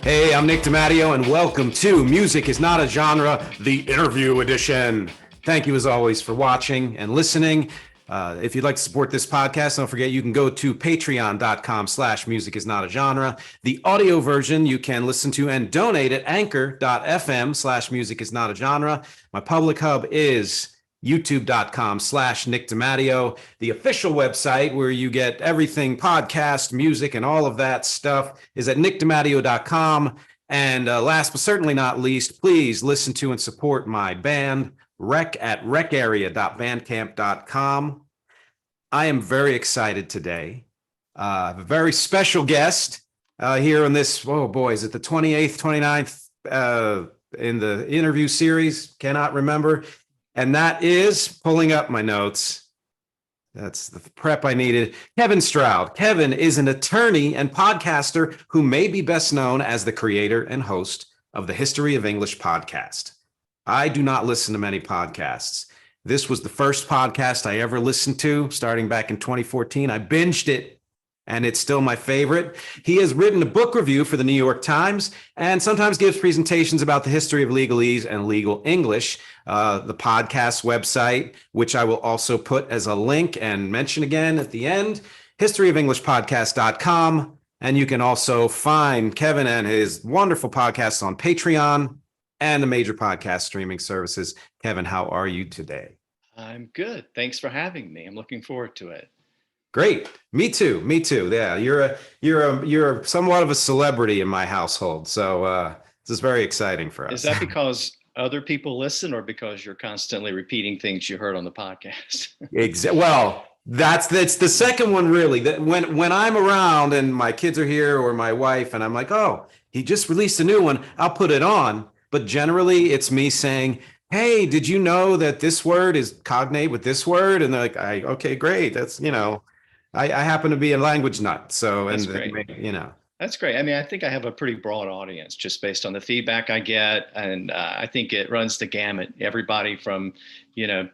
Hey, I'm Nick DiMatteo, and welcome to Music is Not a Genre, the interview edition. Thank you, as always, for watching and listening. If you'd like to support this podcast, don't forget you can go to patreon.com/musicisnotagenre. The audio version you can listen to and donate at anchor.fm/musicisnotagenre. My public hub is youtube.com/Nick DiMatteo. The official website where you get everything podcast, music, and all of that stuff is at nickdimatteo.com. And last but certainly not least, please listen to and support my band, REC, at recarea.bandcamp.com. I am very excited today. I have a very special guest here on this, oh boy, is it the 28th, 29th in the interview series? Cannot remember. And that is, pulling up my notes, that's the prep I needed, Kevin Stroud. Kevin is an attorney and podcaster who may be best known as the creator and host of the History of English podcast. I do not listen to many podcasts. This was the first podcast I ever listened to, starting back in 2014. I binged it, and it's still my favorite. He has written a book review for the New York Times and sometimes gives presentations about the history of legalese and legal English. The podcast website, which I will also put as a link and mention again at the end, historyofenglishpodcast.com. And you can also find Kevin and his wonderful podcasts on Patreon and the major podcast streaming services. Kevin, how are you today? I'm good. Thanks for having me. I'm looking forward to it. Great. Me too. Yeah, you're somewhat of a celebrity in my household. So this is very exciting for us. Is that because other people listen or because you're constantly repeating things you heard on the podcast? Well, that's the second one, really. That when I'm around and my kids are here or my wife and I'm like, oh, he just released a new one, I'll put it on. But generally it's me saying, hey, did you know that this word is cognate with this word? And they're like, okay, great. That's, I happen to be a language nut. So, that's great. That's great. I mean, I think I have a pretty broad audience just based on the feedback I get. And I think it runs the gamut. Everybody from, 8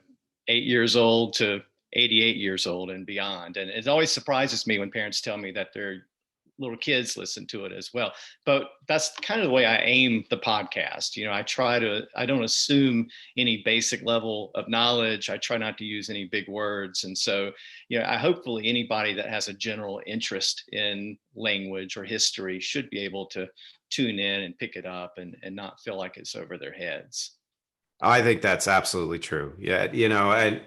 years old to 88 years old and beyond. And it always surprises me when parents tell me that their little kids listen to it as well. But that's kind of the way I aim the podcast. I don't assume any basic level of knowledge. I try not to use any big words. And so, hopefully anybody that has a general interest in language or history should be able to tune in and pick it up and not feel like it's over their heads. I think that's absolutely true. Yeah. And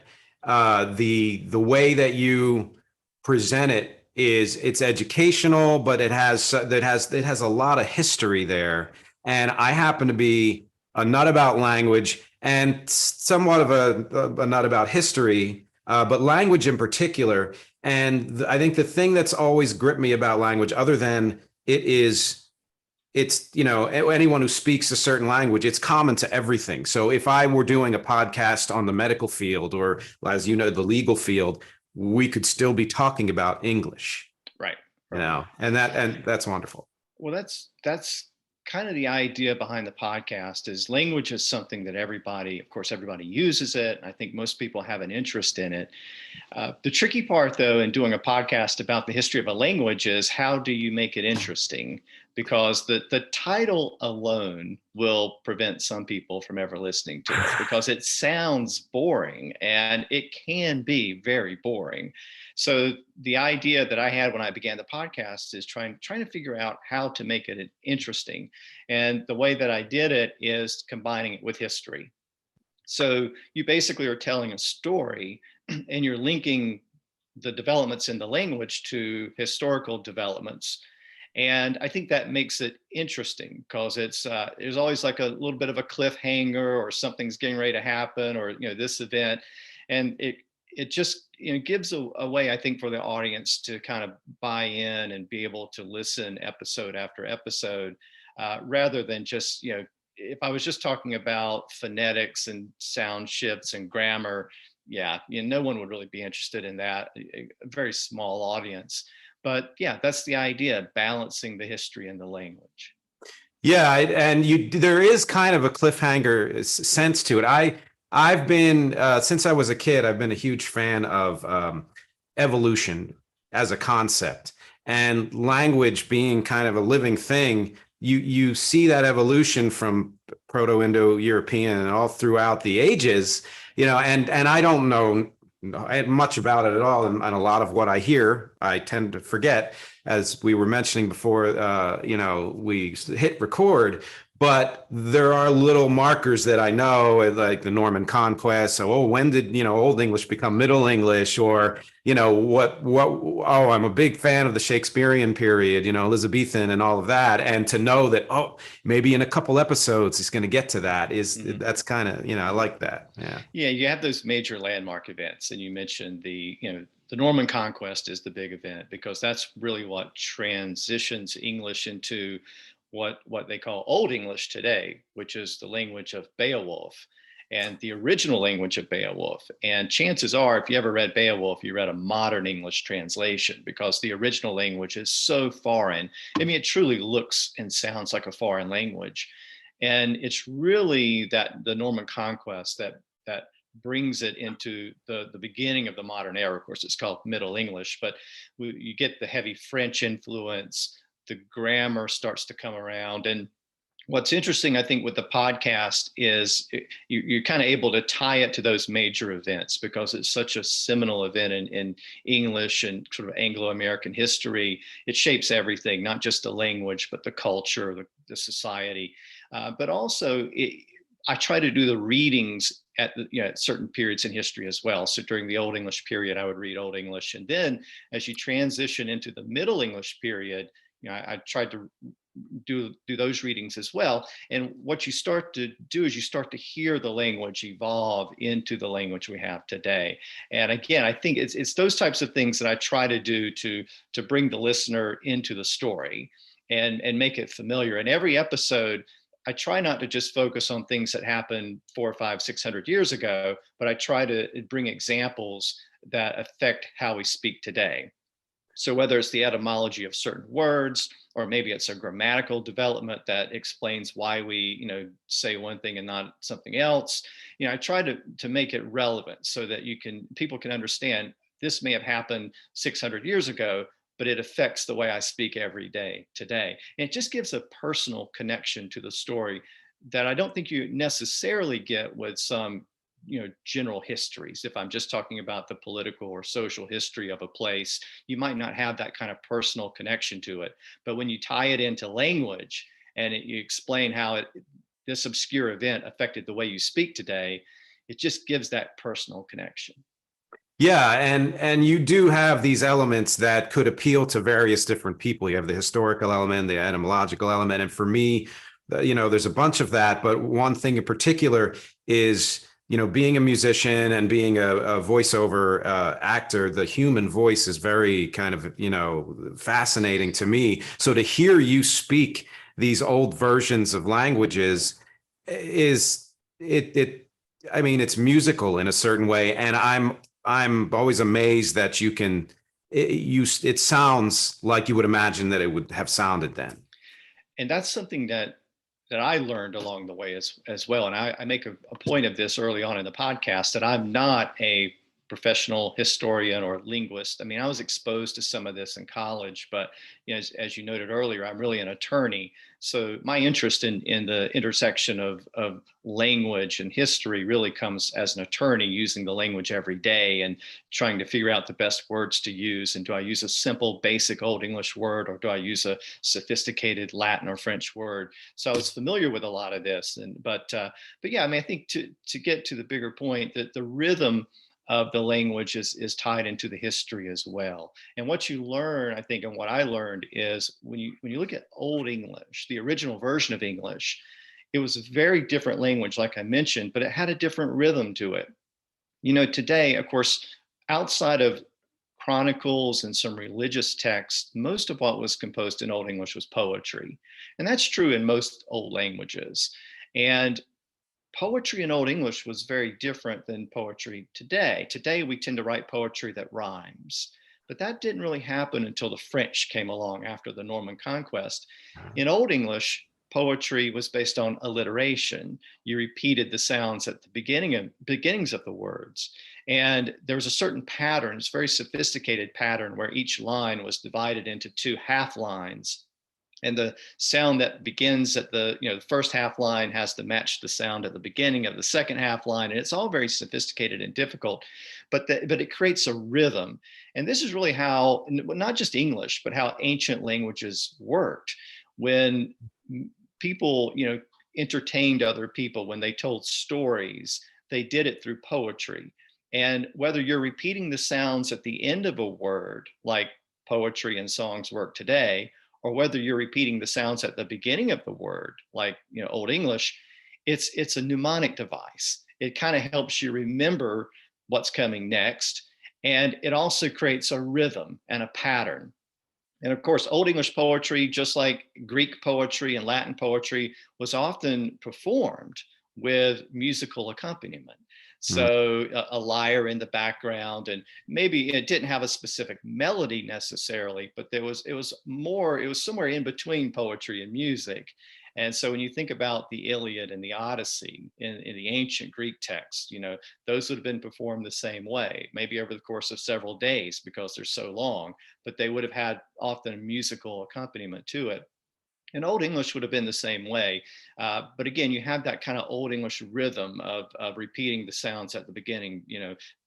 the way that you present it, it's educational, but it has a lot of history there. And I happen to be a nut about language and somewhat of a nut about history, but language in particular. And I think the thing that's always gripped me about language, other than it's anyone who speaks a certain language, it's common to everything. So if I were doing a podcast on the medical field or, as you know, the legal field, we could still be talking about English, right? And that's wonderful. Well, that's kind of the idea behind the podcast. Is language is something that everybody uses it. I think most people have an interest in it. The tricky part, though, in doing a podcast about the history of a language is how do you make it interesting? Because the title alone will prevent some people from ever listening to it because it sounds boring, and it can be very boring. So the idea that I had when I began the podcast is trying to figure out how to make it interesting. And the way that I did it is combining it with history. So you basically are telling a story and you're linking the developments in the language to historical developments. And I think that makes it interesting because there's always like a little bit of a cliffhanger or something's getting ready to happen or, this event. And it just, gives a way, I think, for the audience to kind of buy in and be able to listen episode after episode rather than just, if I was just talking about phonetics and sound shifts and grammar, no one would really be interested in that, a very small audience. But yeah, that's the idea, balancing the history and the language. Yeah, and there is kind of a cliffhanger sense to it. I've been, since I was a kid, I've been a huge fan of evolution as a concept. And language being kind of a living thing, you see that evolution from Proto-Indo-European and all throughout the ages, and I don't know much about it at all. And a lot of what I hear, I tend to forget, as we were mentioning before, we hit record. But there are little markers that I know, like the Norman Conquest. So, when did, Old English become Middle English? Or, oh, I'm a big fan of the Shakespearean period, Elizabethan and all of that. And to know that, oh, maybe in a couple episodes, it's going to get to that that's kind of, I like that. Yeah. Yeah. You have those major landmark events. And you mentioned the Norman Conquest is the big event, because that's really what transitions English into what they call Old English today, which is the language of Beowulf and the original language of Beowulf. And chances are, if you ever read Beowulf, you read a modern English translation, because the original language is so foreign. I mean, it truly looks and sounds like a foreign language. And it's really that the Norman Conquest that brings it into the beginning of the modern era. Of course, it's called Middle English, but you get the heavy French influence, the grammar starts to come around. And what's interesting, I think, with the podcast is you're kind of able to tie it to those major events, because it's such a seminal event in English and sort of Anglo-American history. It shapes everything, not just the language, but the culture, the society. But also, I try to do the readings at certain periods in history as well. So during the Old English period, I would read Old English. And then as you transition into the Middle English period, I tried to do those readings as well. And what you start to do is you start to hear the language evolve into the language we have today. And again, I think it's those types of things that I try to do to bring the listener into the story and make it familiar. And every episode, I try not to just focus on things that happened 400, 500, 600 years ago, but I try to bring examples that affect how we speak today. So whether it's the etymology of certain words, or maybe it's a grammatical development that explains why we, say one thing and not something else, I try to make it relevant so that people can understand this may have happened 600 years ago, but it affects the way I speak every day today. And it just gives a personal connection to the story that I don't think you necessarily get with some general histories. If I'm just talking about the political or social history of a place, you might not have that kind of personal connection to it. But when you tie it into language and you explain how this obscure event affected the way you speak today, it just gives that personal connection. Yeah, and you do have these elements that could appeal to various different people. You have the historical element, the etymological element, and for me, there's a bunch of that. But one thing in particular is, being a musician and being a voiceover actor, the human voice is very kind of, fascinating to me. So to hear you speak these old versions of languages I mean, it's musical in a certain way. And I'm always amazed that you can, it sounds like you would imagine that it would have sounded then. And that's something that I learned along the way as well. And I make a point of this early on in the podcast, that I'm not a professional historian or linguist. I mean, I was exposed to some of this in college, but as you noted earlier, I'm really an attorney. So my interest in the intersection of language and history really comes as an attorney, using the language every day and trying to figure out the best words to use. And do I use a simple, basic Old English word, or do I use a sophisticated Latin or French word? So I was familiar with a lot of this. But yeah, I mean, I think to get to the bigger point, that the rhythm of the language is tied into the history as well. And what you learn, I think, and what I learned is when you look at Old English, the original version of English, it was a very different language, like I mentioned, but it had a different rhythm to it. Today, of course, outside of chronicles and some religious texts, most of what was composed in Old English was poetry. And that's true in most old languages. And poetry in Old English was very different than poetry today. Today, we tend to write poetry that rhymes, but that didn't really happen until the French came along after the Norman Conquest. In Old English, poetry was based on alliteration. You repeated the sounds at the beginnings of the words. And there was a certain pattern, it's a very sophisticated pattern, where each line was divided into two half lines. And the sound that begins at the, the first half line has to match the sound at the beginning of the second half line. And it's all very sophisticated and difficult, but it creates a rhythm. And this is really how, not just English, but how ancient languages worked. When people, entertained other people, when they told stories, they did it through poetry. And whether you're repeating the sounds at the end of a word, like poetry and songs work today, or whether you're repeating the sounds at the beginning of the word, like Old English, it's a mnemonic device. It kind of helps you remember what's coming next, and it also creates a rhythm and a pattern. And of course, Old English poetry, just like Greek poetry and Latin poetry, was often performed with musical accompaniment. So a lyre in the background, and maybe it didn't have a specific melody necessarily, but it was somewhere in between poetry and music. And so when you think about the Iliad and the Odyssey in the ancient Greek text, those would have been performed the same way, maybe over the course of several days because they're so long, but they would have had often a musical accompaniment to it. And Old English would have been the same way. But again, you have that kind of Old English rhythm of repeating the sounds at the beginning,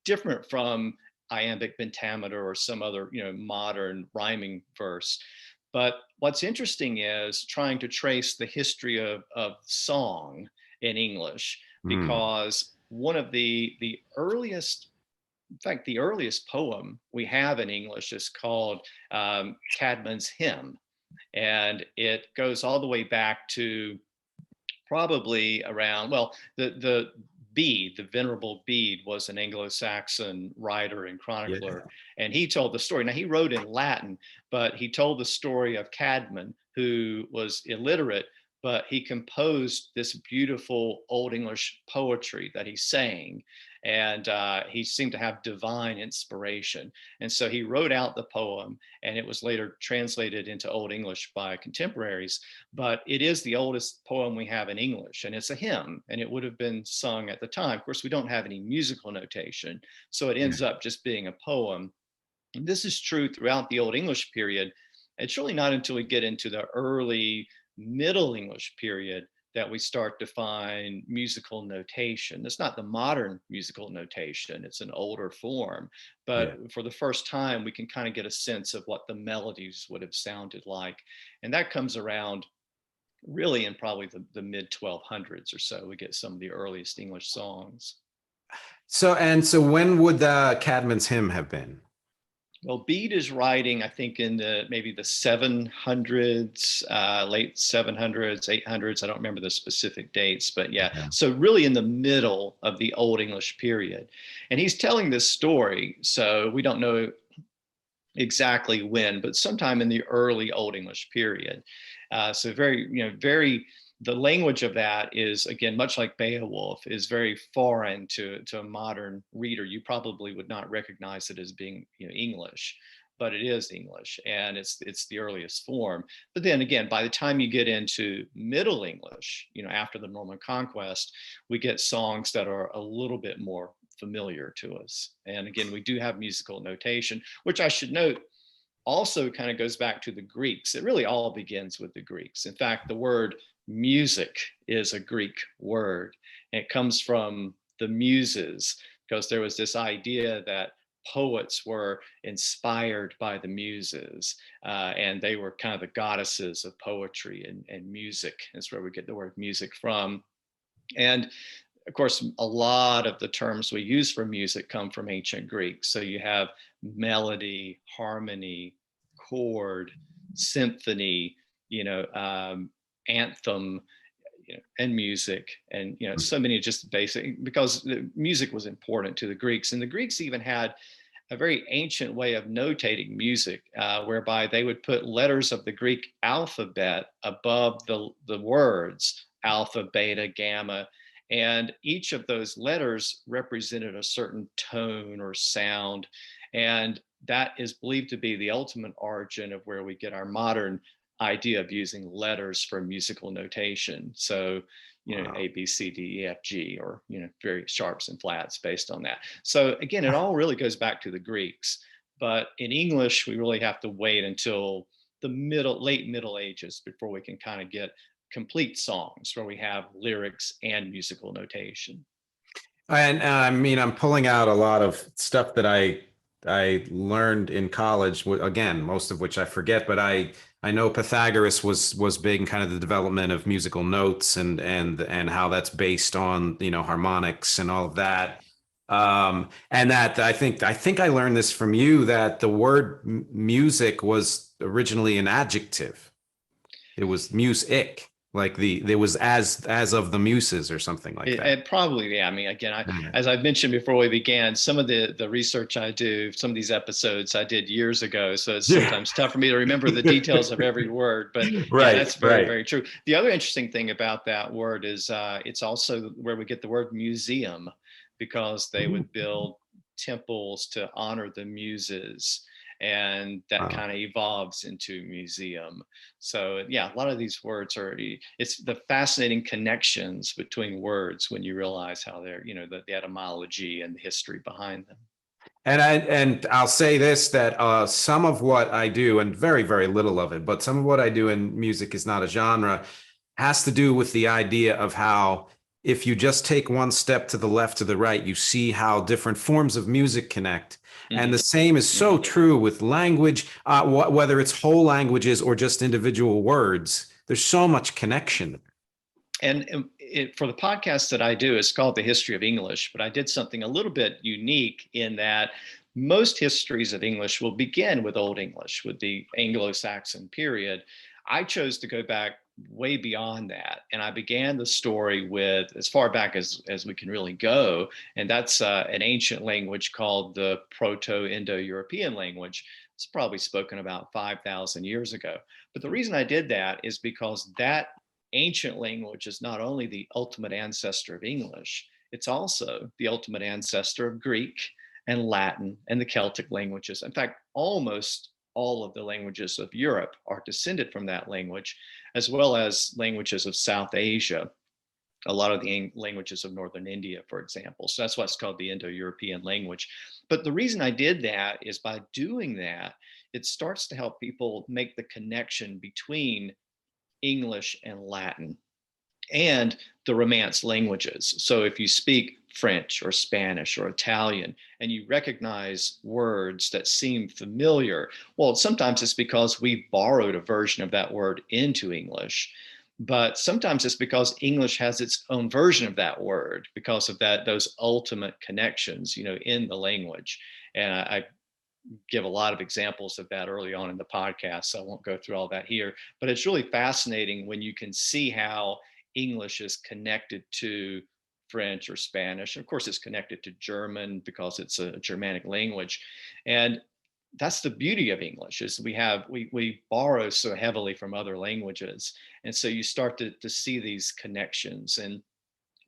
different from iambic pentameter or some other, modern rhyming verse. But what's interesting is trying to trace the history of song in English, because one of the earliest, in fact, the earliest poem we have in English is called Caedmon's Hymn. And it goes all the way back to probably around, well, the Bede, the Venerable Bede, was an Anglo-Saxon writer and chronicler, and he told the story. Now, he wrote in Latin, but he told the story of Caedmon, who was illiterate, but he composed this beautiful Old English poetry that he sang, and he seemed to have divine inspiration. And so he wrote out the poem, and it was later translated into Old English by contemporaries. But it is the oldest poem we have in English, and it's a hymn, and it would have been sung at the time. Of course, we don't have any musical notation, so it ends up just being a poem. And this is true throughout the Old English period. It's really not until we get into the early Middle English period that we start to find musical notation. It's not the modern musical notation, it's an older form. But for the first time, we can kind of get a sense of what the melodies would have sounded like. And that comes around really in probably the mid 1200s or so. We get some of the earliest English songs. So when would the Caedmon's Hymn have been? Well, Bede is writing, I think, in maybe the 700s, late 700s, 800s. I don't remember the specific dates, but yeah. So really in the middle of the Old English period. And he's telling this story, so we don't know exactly when, but sometime in the early Old English period. So the language of that is, again, much like Beowulf, is very foreign to a modern reader. You probably would not recognize it as being English, but it is English, and it's the earliest form. But then again, by the time you get into Middle English, after the Norman Conquest, we get songs that are a little bit more familiar to us. And again, we do have musical notation, which I should note also kind of goes back to the Greeks. It really all begins with the Greeks. In fact, the word music is a Greek word. And it comes from the Muses, because there was this idea that poets were inspired by the Muses, and they were kind of the goddesses of poetry and music. That's where we get the word music from. And of course, a lot of the terms we use for music come from ancient Greek. So you have melody, harmony, chord, symphony, anthem, and music, and so many just basic, because the music was important to the Greeks. And the Greeks even had a very ancient way of notating music, whereby they would put letters of the Greek alphabet above the words alpha, beta, gamma, and each of those letters represented a certain tone or sound. And that is believed to be the ultimate origin of where we get our modern idea of using letters for musical notation. So, wow. A, B, C, D, E, F, G, or, various sharps and flats based on that. So again, it all really goes back to the Greeks. But in English, we really have to wait until the late Middle Ages before we can kind of get complete songs where we have lyrics and musical notation. And I mean, I'm pulling out a lot of stuff that I learned in college. Again, most of which I forget, but I know Pythagoras was big in kind of the development of musical notes and how that's based on, you know, harmonics and all of that. And that I think I learned this from you, that the word music was originally an adjective. It was music, like there was as of the muses or something like that. It probably, yeah. I mean, again, Yeah. as I've mentioned before we began, some of the research I do, some of these episodes I did years ago, so it's Yeah. sometimes tough for me to remember the details of every word. But yeah, Right, that's very, right. very true. The other interesting thing about that word is it's also where we get the word museum, because they would build temples to honor the muses, and that Wow. kind of evolves into museum. So yeah, a lot of these words it's the fascinating connections between words when you realize how they're, you know, the etymology and the history behind them. And I'll say this, that some of what I do, and very, very little of it, but some of what I do in music is not a genre, has to do with the idea of how if you just take one step to the left, to the right, you see how different forms of music connect. And the Hmm. same is so true with language, whether it's whole languages or just individual words. There's so much connection. And for the podcast that I do, it's called The History of English, but I did something a little bit unique in that most histories of English will begin with Old English, with the Anglo-Saxon period. I chose to go back way beyond that, and I began the story with as far back as we can really go, and that's an ancient language called the Proto-Indo-European language. It's probably spoken about 5,000 years ago. But the reason I did that is because that ancient language is not only the ultimate ancestor of English, it's also the ultimate ancestor of Greek and Latin and the Celtic languages. In fact, almost all of the languages of Europe are descended from that language, as well as languages of South Asia, a lot of the languages of Northern India, for example. So that's why it's called the Indo-European language. But the reason I did that is by doing that, it starts to help people make the connection between English and Latin and the Romance languages. So if you speak French or Spanish or Italian and you recognize words that seem familiar, well, sometimes it's because we borrowed a version of that word into English, but sometimes it's because English has its own version of that word because of those ultimate connections, you know, in the language. And I give a lot of examples of that early on in the podcast, so I won't go through all that here. But it's really fascinating when you can see how English is connected to French or Spanish. Of course, it's connected to German because it's a Germanic language. And that's the beauty of English, is we borrow so heavily from other languages. And so you start to see these connections. And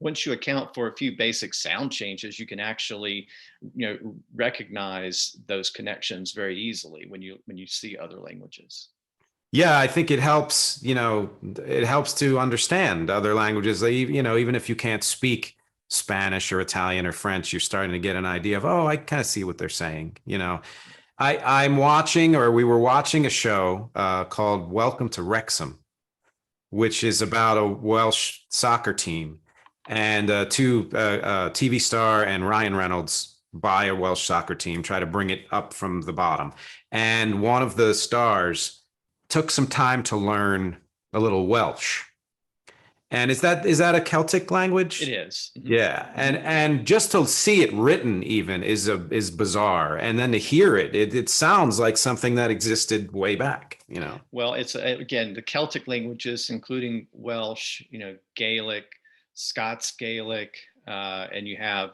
once you account for a few basic sound changes, you can actually, you know, recognize those connections very easily when you see other languages. Yeah, I think it helps, you know, it helps to understand other languages. You know, even if you can't speak Spanish or Italian or French, you're starting to get an idea of, oh, I kind of see what they're saying. You know, I'm watching, or we were watching a show called Welcome to Wrexham, which is about a Welsh soccer team. And TV star and Ryan Reynolds buy a Welsh soccer team, try to bring it up from the bottom. And one of the stars took some time to learn a little Welsh. And is that a Celtic It language? is. Mhm. Yeah, and just to see it written even is bizarre, and then to hear it sounds like something that existed way back, you know. Well, it's again the Celtic languages, including Welsh, you know, Gaelic, Scots Gaelic, and you have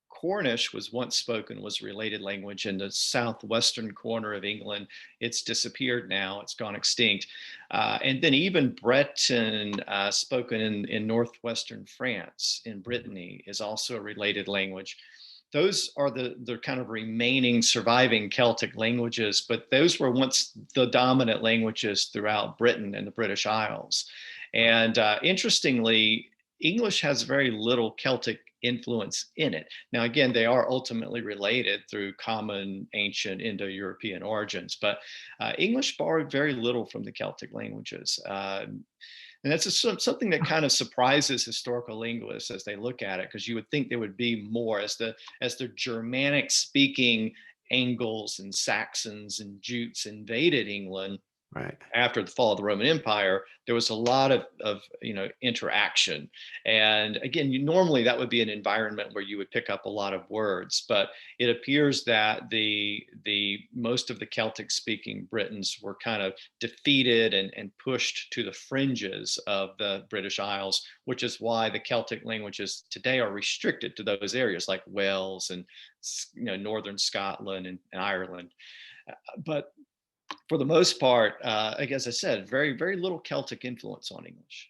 Cornish was once spoken, was a related language in the southwestern corner of England. It's disappeared now, it's gone extinct. And then even Breton, spoken in northwestern France, in Brittany, is also a related language. Those are the kind of remaining surviving Celtic languages, but those were once the dominant languages throughout Britain and the British Isles. And interestingly, English has very little Celtic influence in it. Now, again, they are ultimately related through common ancient Indo-European origins, but English borrowed very little from the Celtic languages. And that's something that kind of surprises historical linguists as they look at it, because you would think there would be more as the Germanic speaking Angles and Saxons and Jutes invaded England. Right. After the fall of the Roman Empire, there was a lot of interaction. And again, normally that would be an environment where you would pick up a lot of words, but it appears that the most of the Celtic speaking Britons were kind of defeated and pushed to the fringes of the British Isles, which is why the Celtic languages today are restricted to those areas like Wales and northern Scotland and Ireland. But for the most part, as I said, very, very little Celtic influence on English.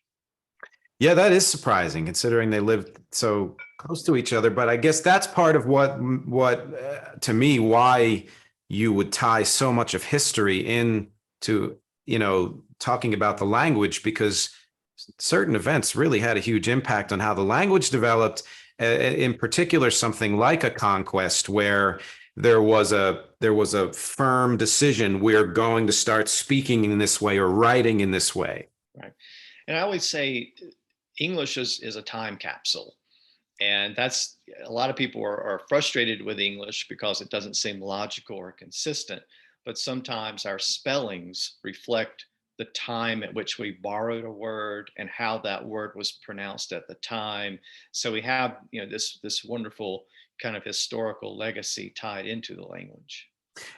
Yeah, that is surprising considering they lived so close to each other. But I guess that's part of what to me, why you would tie so much of history into, talking about the language, because certain events really had a huge impact on how the language developed. In particular, something like a conquest where there was a firm decision, we're going to start speaking in this way or writing in this way. Right. And I always say English is a time capsule. And that's, a lot of people are frustrated with English because it doesn't seem logical or consistent. But sometimes our spellings reflect the time at which we borrowed a word and how that word was pronounced at the time. So we have, this wonderful kind of historical legacy tied into the language.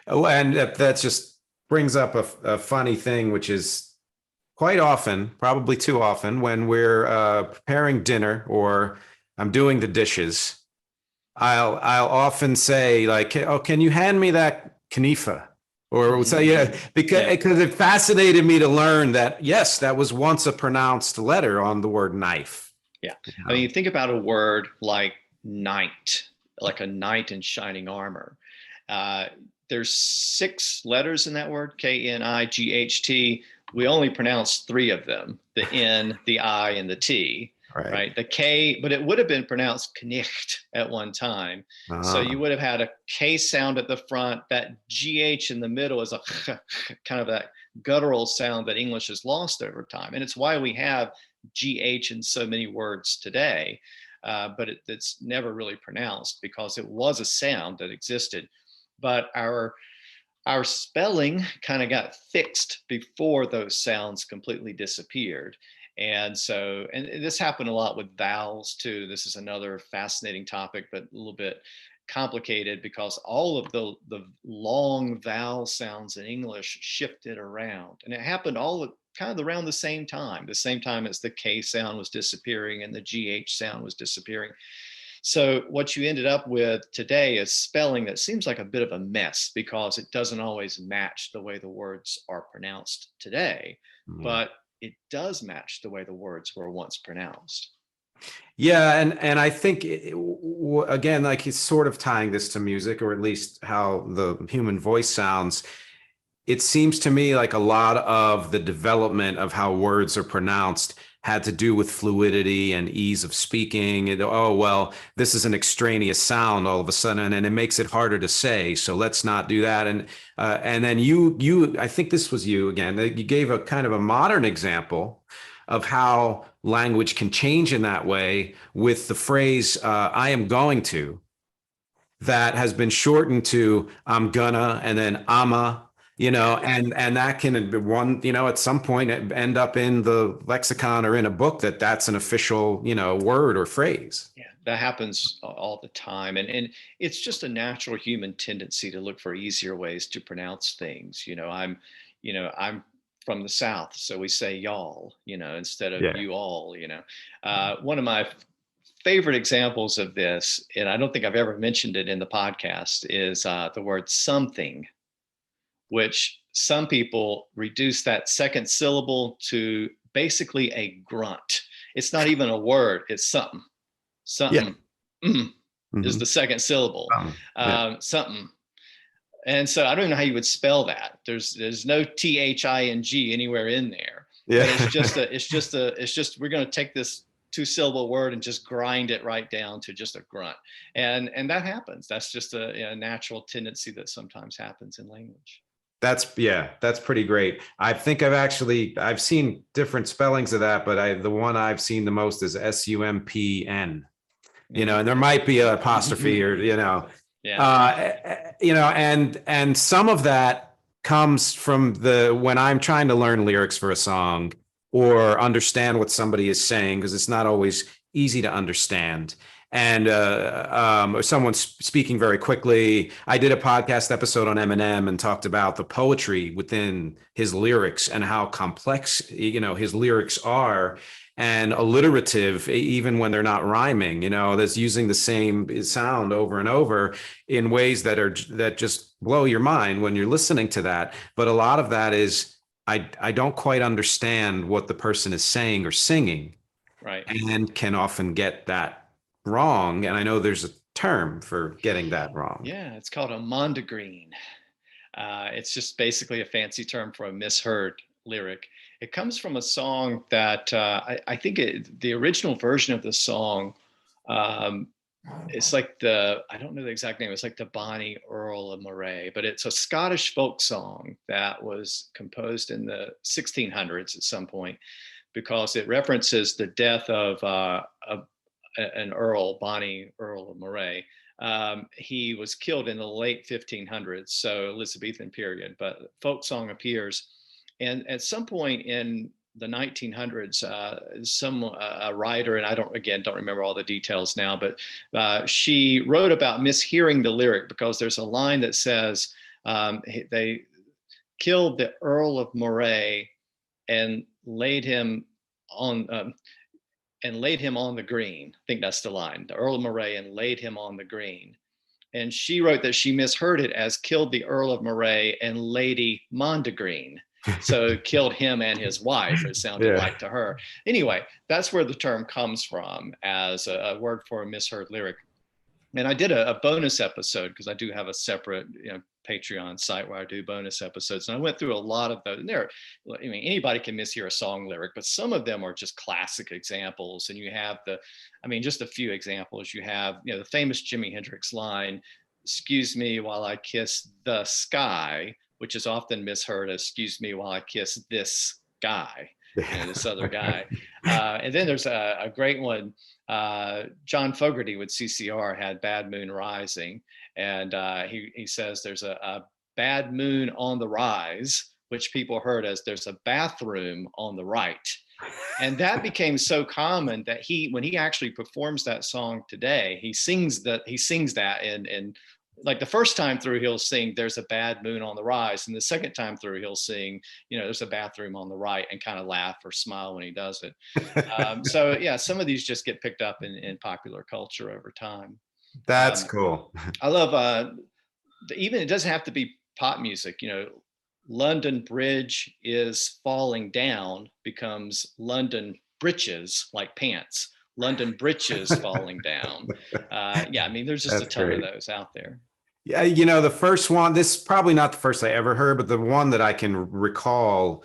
Oh, and that just brings up a funny thing, which is quite often, probably too often, when we're preparing dinner or I'm doing the dishes, I'll often say like, "Oh, can you hand me that knife?" Or say, yeah, because it fascinated me to learn that, yes, that was once a pronounced letter on the word knife. Yeah. I mean, you think about a word like knight, like a knight in shining armor. There's 6 letters in that word, K-N-I-G-H-T. We only pronounce 3 of them, the N, the I, and the T. Right. The K, but it would have been pronounced Knecht at one time. So you would have had a K sound at the front. That GH in the middle is a kind of that guttural sound that English has lost over time. And it's why we have GH in so many words today. But it's never really pronounced because it was a sound that existed. But our spelling kind of got fixed before those sounds completely disappeared. And so, and this happened a lot with vowels too. This is another fascinating topic, but a little bit complicated because all of the long vowel sounds in English shifted around. And it happened all kind of around the same time as the K sound was disappearing and the GH sound was disappearing. So what you ended up with today is spelling that seems like a bit of a mess because it doesn't always match the way the words are pronounced today, but it does match the way the words were once pronounced. Yeah, and I think again, like he's sort of tying this to music, or at least how the human voice sounds. It seems to me like a lot of the development of how words are pronounced had to do with fluidity and ease of speaking. And, oh, well, this is an extraneous sound all of a sudden, and it makes it harder to say. So let's not do that. And then you, I think this was you again. You gave a kind of a modern example of how language can change in that way with the phrase "I am going to," that has been shortened to "I'm gonna" and then "I'ma." And that can be at some point end up in the lexicon or in a book that's an official, word or phrase. Yeah, that happens all the time. And it's just a natural human tendency to look for easier ways to pronounce things. I'm from the South, so we say y'all, instead of you all, one of my favorite examples of this, and I don't think I've ever mentioned it in the podcast, is the word something, which some people reduce that second syllable to basically a grunt. It's not even a word, it's something. Something is the second syllable. Something. And so I don't even know how you would spell that. There's no THING anywhere in there. Yeah. But it's just we're going to take this two-syllable word and just grind it right down to just a grunt. And that happens. That's just a natural tendency that sometimes happens in language. That's pretty great. I think I've seen different spellings of that, but the one I've seen the most is SUMPN. And there might be an apostrophe or and some of that comes from when I'm trying to learn lyrics for a song or understand what somebody is saying, because it's not always easy to understand. And someone's speaking very quickly. I did a podcast episode on Eminem and talked about the poetry within his lyrics and how complex, his lyrics are, and alliterative, even when they're not rhyming, that's using the same sound over and over in ways that just blow your mind when you're listening to that. But a lot of that is, I don't quite understand what the person is saying or singing, right, and can often get that wrong. And I know there's a term for getting that wrong. Yeah, it's called a mondegreen. It's just basically a fancy term for a misheard lyric. It comes from a song that I think the original version of the song, it's like I don't know the exact name, it's like the Bonnie Earl of Moray, but it's a Scottish folk song that was composed in the 1600s at some point, because it references the death of an Earl, Bonnie Earl of Moray. He was killed in the late 1500s, so Elizabethan period, but folk song appears. And at some point in the 1900s, a writer, and I don't remember all the details now, but she wrote about mishearing the lyric, because there's a line that says they killed the Earl of Moray and laid him on the green. I think that's the line, the Earl of Moray and laid him on the green. And she wrote that she misheard it as killed the Earl of Moray and Lady Mondegreen. So killed him and his wife, it sounded like to her. Anyway, that's where the term comes from, as a word for a misheard lyric. And I did a bonus episode, because I do have a separate Patreon site where I do bonus episodes. And I went through a lot of those. And anybody can mishear a song lyric, but some of them are just classic examples. And you have just a few examples. You have, the famous Jimi Hendrix line, "Excuse me while I kiss the sky," which is often misheard as "excuse me while I kiss this guy," this other guy. And then there's a great one. John Fogerty with CCR had "Bad Moon Rising," and he says there's a bad moon on the rise, which people heard as "there's a bathroom on the right." And that became so common that when he actually performs that song today, he sings that and like the first time through, he'll sing "there's a bad moon on the rise," and the second time through, he'll sing, "there's a bathroom on the right," and kind of laugh or smile when he does it. So yeah, some of these just get picked up in popular culture over time. That's cool. I love even, it doesn't have to be pop music. London Bridge is falling down becomes London britches, like pants. London britches falling down. There's just a ton of those out there. Yeah, the first one, this is probably not the first I ever heard, but the one that I can recall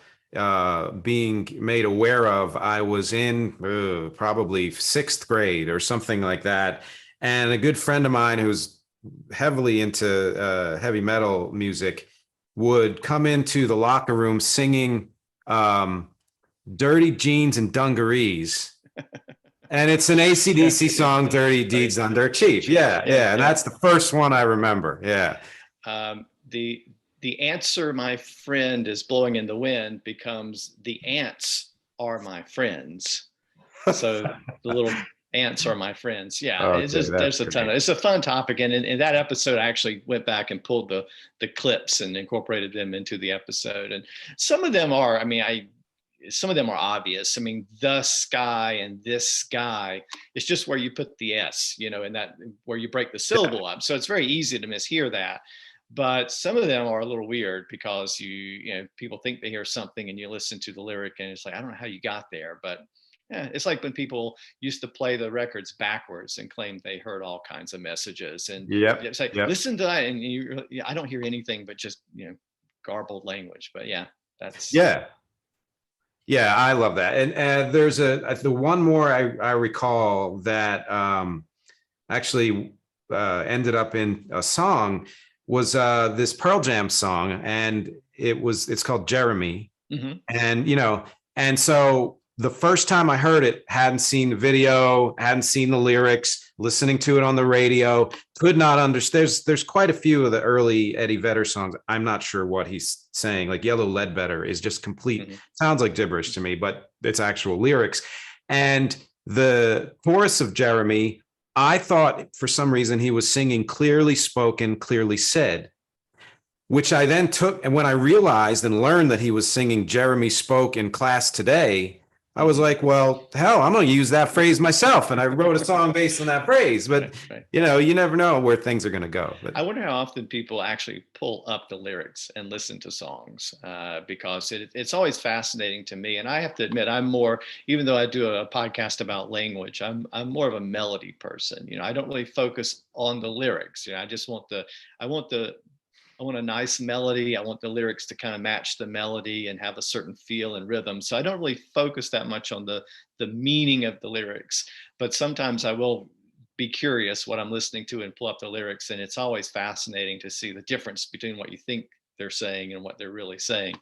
being made aware of, I was in probably 6th grade or something like that. And a good friend of mine who's heavily into heavy metal music would come into the locker room singing "Dirty Jeans and Dungarees." And it's an AC/DC song, "Dirty Deeds Done Dirt Cheap." Yeah. And that's the first one I remember. Yeah. The answer, "my friend is blowing in the wind," becomes "the ants are my friends." So the little ants are my friends. Yeah. Okay, there's a ton of, it's a fun topic. And in that episode, I actually went back and pulled the clips and incorporated them into the episode. And some of them are, some of them are obvious. "the sky" and "this sky," it's just where you put the S, and that where you break the syllable up. So it's very easy to mishear that. But some of them are a little weird, because people think they hear something and you listen to the lyric and it's like, I don't know how you got there. But yeah, it's like when people used to play the records backwards and claimed they heard all kinds of messages. And it's like, listen to that, and I don't hear anything but just garbled language. But yeah, that's Yeah, I love that. And there's the one more I recall that actually ended up in a song was this Pearl Jam song, and it's called Jeremy. Hmm. And and so the first time I heard it, hadn't seen the video, hadn't seen the lyrics, listening to it on the radio, could not understand. There's quite a few of the early Eddie Vedder songs. I'm not sure what he's saying. Like Yellow Ledbetter is just complete, Hmm. sounds like gibberish to me, but it's actual lyrics. And the chorus of Jeremy, I thought for some reason he was singing clearly spoken, clearly said, which I then took. And when I realized and learned that he was singing Jeremy Spoke in class today, I was Hmm. like, well, hell, I'm going to use that phrase myself. And I wrote a song based on that phrase. But, Right, right. you never know where things are going to go. But I wonder how often people actually pull up the lyrics and listen to songs, because it's always fascinating to me. And I have to admit, I'm more, even though I do a podcast about language, I'm more of a melody person. I don't really focus on the lyrics. I just want I want the, I want a nice melody. I want the lyrics to kind of match the melody and have a certain feel and rhythm. So I don't really focus that much on the meaning of the lyrics, but sometimes I will be curious what I'm listening to and pull up the lyrics. And it's always fascinating to see the difference between what you think they're saying and what they're really saying.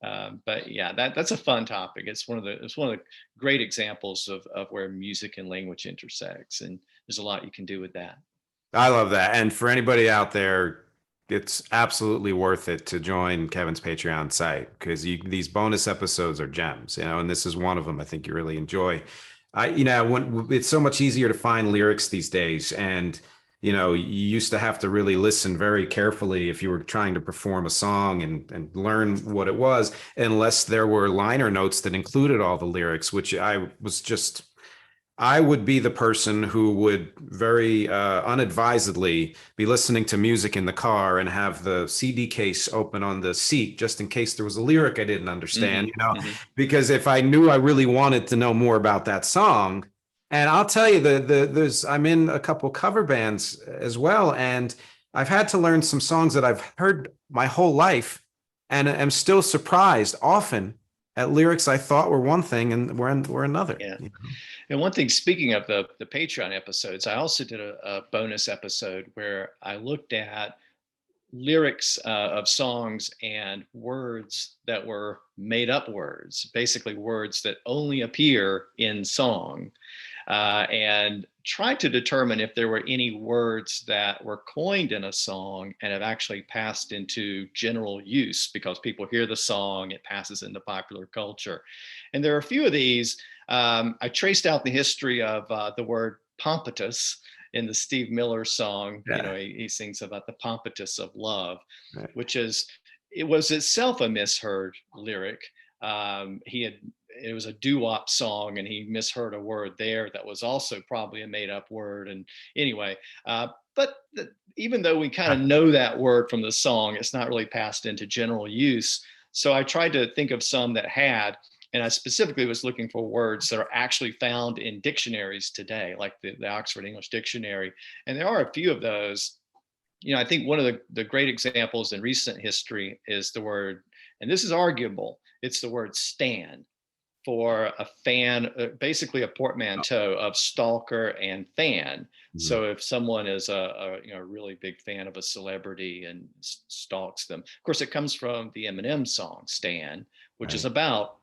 But yeah, that's a fun topic. It's one of the great examples of where music and language intersects. And there's a lot you can do with that. I love that. And for anybody out there, it's absolutely worth it to join Kevin's Patreon site because these bonus episodes are gems, and this is one of them I think you really enjoy. When it's so much easier to find lyrics these days, and you used to have to really listen very carefully if you were trying to perform a song and learn what it was, unless there were liner notes that included all the lyrics, which I would be the person who would very unadvisedly be listening to music in the car and have the CD case open on the seat just in case there was a lyric I didn't understand, Hmm. Hmm. because if I knew I really wanted to know more about that song, and I'll tell you I'm in a couple cover bands as well, and I've had to learn some songs that I've heard my whole life, and am still surprised often at lyrics I thought were one thing and were another. Yeah. And one thing, speaking of the Patreon episodes, I also did a bonus episode where I looked at lyrics of songs and words that were made up words, basically words that only appear in song, and tried to determine if there were any words that were coined in a song and have actually passed into general use because people hear the song, it passes into popular culture. And there are a few of these. I traced out the history of the word pompatus in the Steve Miller song. Yeah. He sings about the pompatus of love, Right. which it was itself a misheard lyric. It was a doo-wop song and he misheard a word there that was also probably a made-up word. And anyway, but even though we kind of know that word from the song, it's not really passed into general use. So I tried to think of some that had, and I specifically was looking for words that are actually found in dictionaries today, like the Oxford English Dictionary. And there are a few of those. I think one of the great examples in recent history is the word, and this is arguable, it's the word stan for a fan, basically a portmanteau of stalker and fan. Mhm. So if someone is a really big fan of a celebrity and stalks them, of course, it comes from the Eminem song "Stan," which is Right. about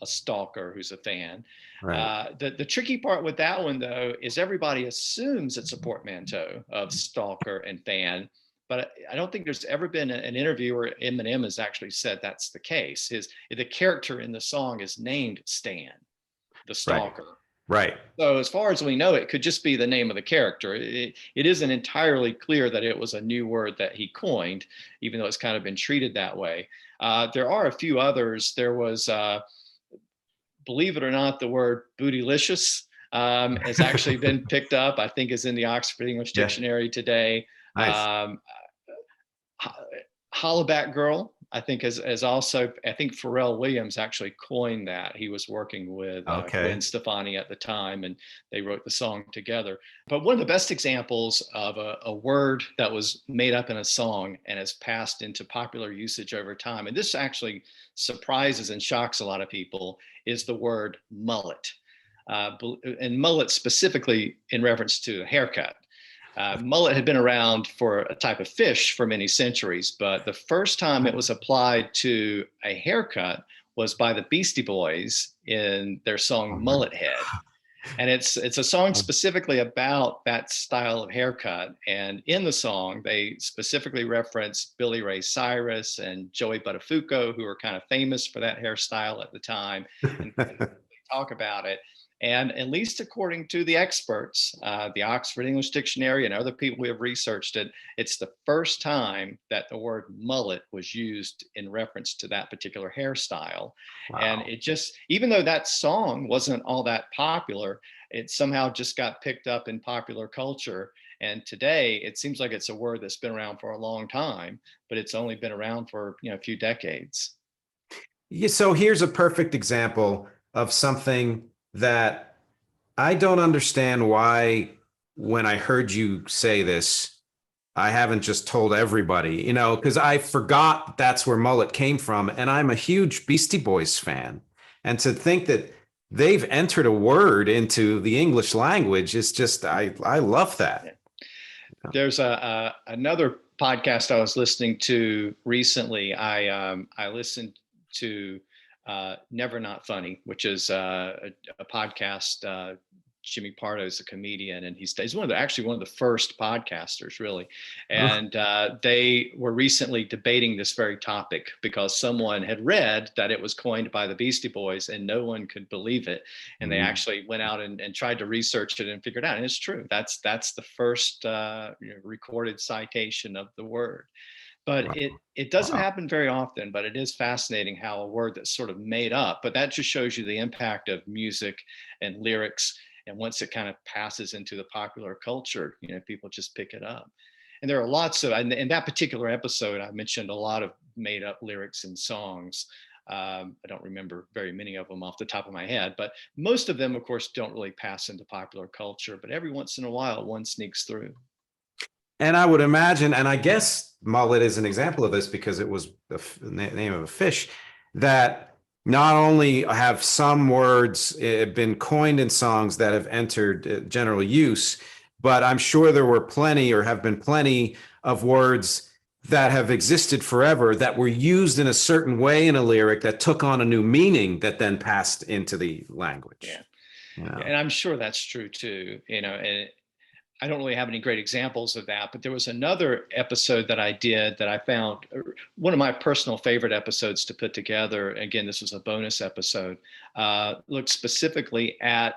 a stalker who's a fan. Right. The tricky part with that one, though, is everybody assumes it's a portmanteau of stalker and fan. But I don't think there's ever been an interview where Eminem has actually said that's the case. The character in the song is named Stan, the Right. stalker. Right. So as far as we know, it could just be the name of the character. It isn't entirely clear that it was a new word that he coined, even though it's kind of been treated that way. There are a few others. There was, believe it or not, the word bootylicious has actually been picked up. I think is in the Oxford English Yeah. Dictionary today. Nice. Hollaback girl I think as also, I think Pharrell Williams actually coined that. He was working with Gwen Okay. Stefani at the time, and they wrote the song together. But one of the best examples of a word that was made up in a song and has passed into popular usage over time, and this actually surprises and shocks a lot of people, is the word mullet. And mullet specifically in reference to a haircut. Mullet had been around for a type of fish for many centuries, but the first time it was applied to a haircut was by the Beastie Boys in their song Mullet Head. And it's a song specifically about that style of haircut. And in the song, they specifically reference Billy Ray Cyrus and Joey Buttafuoco, who were kind of famous for that hairstyle at the time, and they talk about it. And at least according to the experts, the Oxford English Dictionary and other people who have researched it, it's the first time that the word mullet was used in reference to that particular hairstyle. Wow. And it just, even though that song wasn't all that popular, it somehow just got picked up in popular culture. And today it seems like it's a word that's been around for a long time, but it's only been around for a few decades. Yeah, so here's a perfect example of something that I don't understand why, when I heard you say this, I haven't just told everybody, because I forgot that's where mullet came from. And I'm a huge Beastie Boys fan. And to think that they've entered a word into the English language is just, I love that. There's another podcast I was listening to recently. I listened to Never Not Funny, which is a podcast. Jimmy Pardo is a comedian, and he's actually one of the first podcasters, really. And they were recently debating this very topic because someone had read that it was coined by the Beastie Boys, and no one could believe it. And they actually went out and tried to research it and figured it out. And it's true. That's the first recorded citation of the word. But it doesn't happen very often, but it is fascinating how a word that's sort of made up, but that just shows you the impact of music and lyrics. And once it kind of passes into the popular culture, people just pick it up. And there are lots of, in that particular episode, I mentioned a lot of made up lyrics and songs. I don't remember very many of them off the top of my head, but most of them, of course, don't really pass into popular culture, but every once in a while, one sneaks through. And I would imagine, and I guess mullet is an example of this because it was the name of a fish, that not only have some words been coined in songs that have entered general use, but I'm sure there were plenty or have been plenty of words that have existed forever that were used in a certain way in a lyric that took on a new meaning that then passed into the language. Yeah. And I'm sure that's true too, and I don't really have any great examples of that, but there was another episode that I did that I found one of my personal favorite episodes to put together. Again, this was a bonus episode, looked specifically at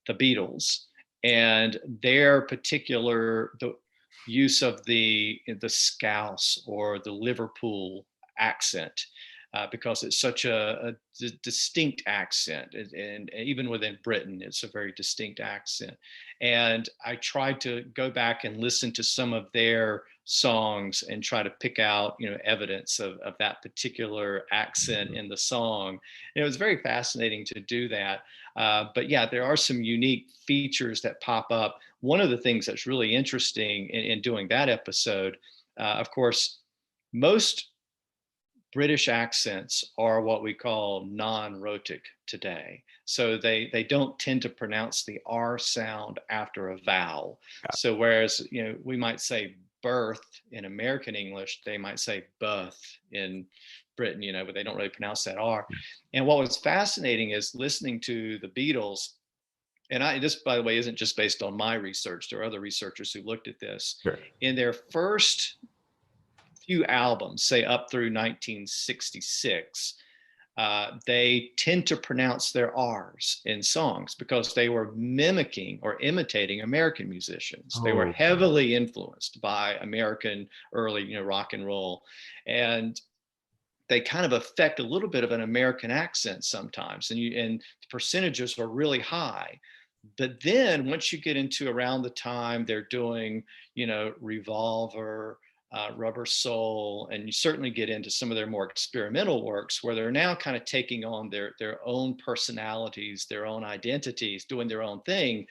the Beatles and their particular the use of the Scouse or the Liverpool accent. Because it's such a distinct accent, and even within Britain, it's a very distinct accent. And I tried to go back and listen to some of their songs and try to pick out, evidence of that particular accent in the song. And it was very fascinating to do that. But yeah, there are some unique features that pop up. One of the things that's really interesting in doing that episode, of course, most British accents are what we call non-rhotic today. So they don't tend to pronounce the R sound after a vowel. So whereas, we might say birth in American English, they might say birth in Britain, but they don't really pronounce that R. And what was fascinating is listening to the Beatles, and this, by the way, isn't just based on my research. There are other researchers who looked at this. Sure. In their first few albums, say up through 1966, they tend to pronounce their R's in songs because they were mimicking or imitating American musicians. They were heavily influenced by American early, rock and roll. And they kind of affect a little bit of an American accent sometimes. And the percentages are really high. But then once you get into around the time they're doing, Revolver, Rubber Soul, and you certainly get into some of their more experimental works where they're now kind of taking on their own personalities, their own identities, doing their own thing.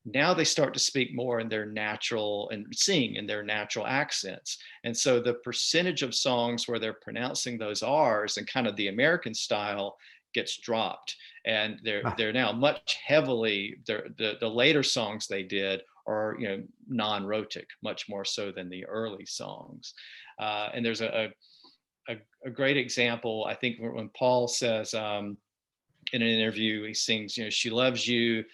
Now they start to speak more in their natural and sing in their natural accents. And so the percentage of songs where they're pronouncing those R's and kind of the American style gets dropped. And they're now much heavily, the later songs they did are, non-rhotic, much more so than the early songs. And there's a great example, I think, when Paul says in an interview, he sings, she loves you,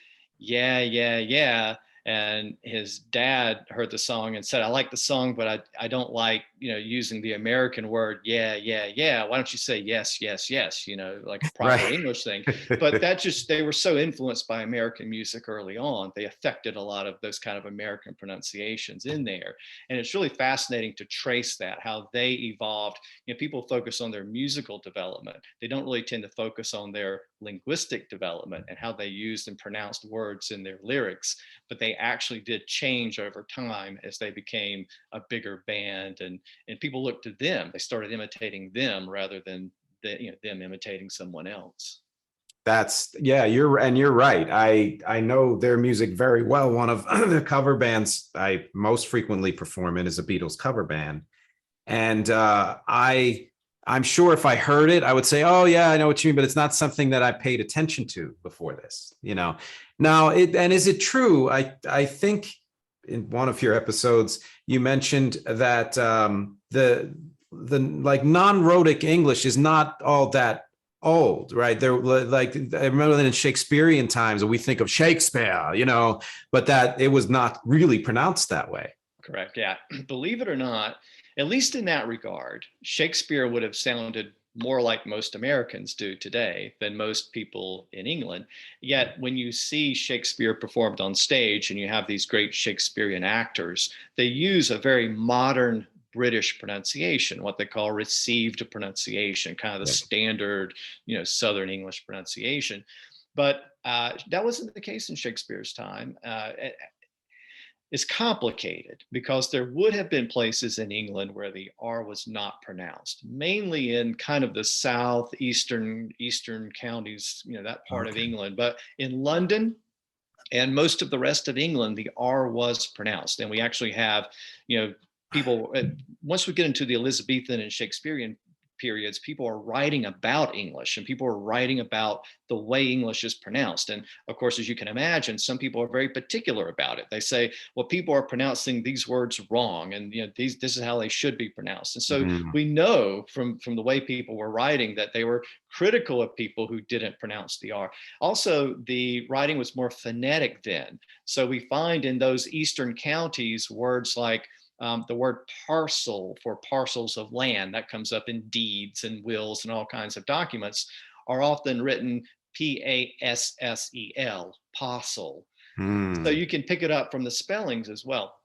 yeah, yeah, yeah. And his dad heard the song and said, I like the song, but I don't like, using the American word, yeah, yeah, yeah. Why don't you say yes, yes, yes, like a proper Right. English thing. But they were so influenced by American music early on, they affected a lot of those kind of American pronunciations in there. And it's really fascinating to trace that, how they evolved. People focus on their musical development. They don't really tend to focus on their linguistic development and how they used and pronounced words in their lyrics, but they actually did change over time as they became a bigger band, and people looked to them. They started imitating them rather than them imitating someone else. You're right. I know their music very well. One of the cover bands I most frequently perform in is a Beatles cover band. And I'm sure if I heard it, I would say, oh yeah, I know what you mean, but it's not something that I paid attention to before this, Now, is it true? I think in one of your episodes, you mentioned that the like non-rhotic English is not all that old, right? They're like, I remember that in Shakespearean times, we think of Shakespeare, but that it was not really pronounced that way. Correct. Yeah. Believe it or not, at least in that regard, Shakespeare would have sounded more like most Americans do today than most people in England. Yet when you see Shakespeare performed on stage and you have these great Shakespearean actors, they use a very modern British pronunciation, what they call received pronunciation, kind of the standard, Southern English pronunciation. But that wasn't the case in Shakespeare's time. Is complicated because there would have been places in England where the R was not pronounced, mainly in kind of the southeastern counties, that part of England. But in London and most of the rest of England, the R was pronounced. And we actually have, people, once we get into the Elizabethan and Shakespearean periods, people are writing about English and people are writing about the way English is pronounced. And of course, as you can imagine, some people are very particular about it. They say, well, people are pronouncing these words wrong, and this is how they should be pronounced. And so we know from the way people were writing that they were critical of people who didn't pronounce the R. Also, the writing was more phonetic then. So we find in those eastern counties words like the word parcel for parcels of land, that comes up in deeds and wills and all kinds of documents, are often written P-A-S-S-E-L, parcel. So you can pick it up from the spellings as well.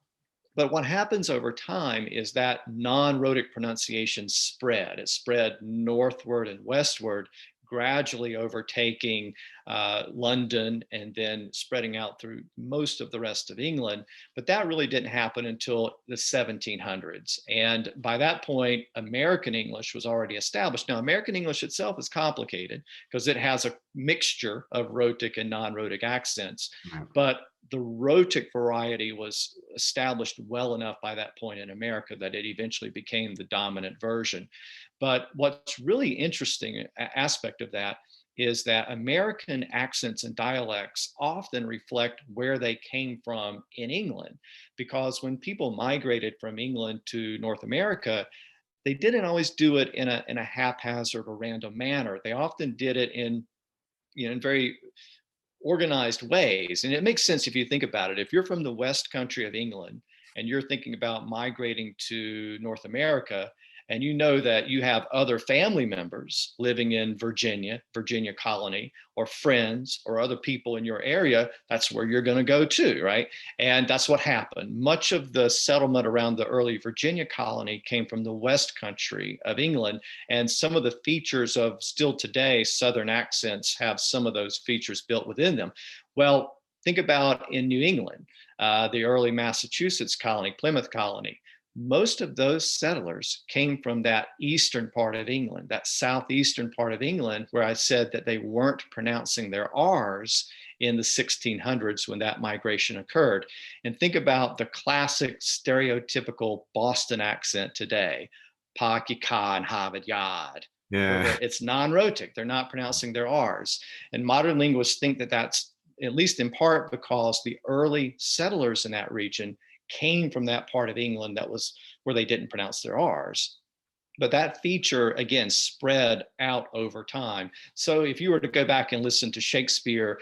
But what happens over time is that non-rhotic pronunciation spread. It spread northward and westward, gradually overtaking London and then spreading out through most of the rest of England. But that really didn't happen until the 1700s. And by that point, American English was already established. Now, American English itself is complicated because it has a mixture of rhotic and non-rhotic accents. But the rhotic variety was established well enough by that point in America that it eventually became the dominant version. But what's really interesting aspect of that is that American accents and dialects often reflect where they came from in England, because when people migrated from England to North America, they didn't always do it in a haphazard or random manner. They often did it in very organized ways. And it makes sense if you think about it. If you're from the West Country of England and you're thinking about migrating to North America, and you know that you have other family members living in Virginia colony, or friends or other people in your area, that's where you're going to go to, right? And that's what happened. Much of the settlement around the early Virginia colony came from the West Country of England, and some of the features of still today Southern accents have some of those features built within them. Well, think about in New England, the early Massachusetts colony, Plymouth colony. most of those settlers came from that eastern part of England, that southeastern part of England, where I said that they weren't pronouncing their R's in the 1600s when that migration occurred. And think about the classic stereotypical Boston accent today, Paki Ka and Harvard Yard. Yeah. It's non-rhotic. They're not pronouncing their R's. And modern linguists think that that's at least in part because the early settlers in that region came from that part of England that was where they didn't pronounce their R's. But that feature, again, spread out over time. So if you were to go back and listen to Shakespeare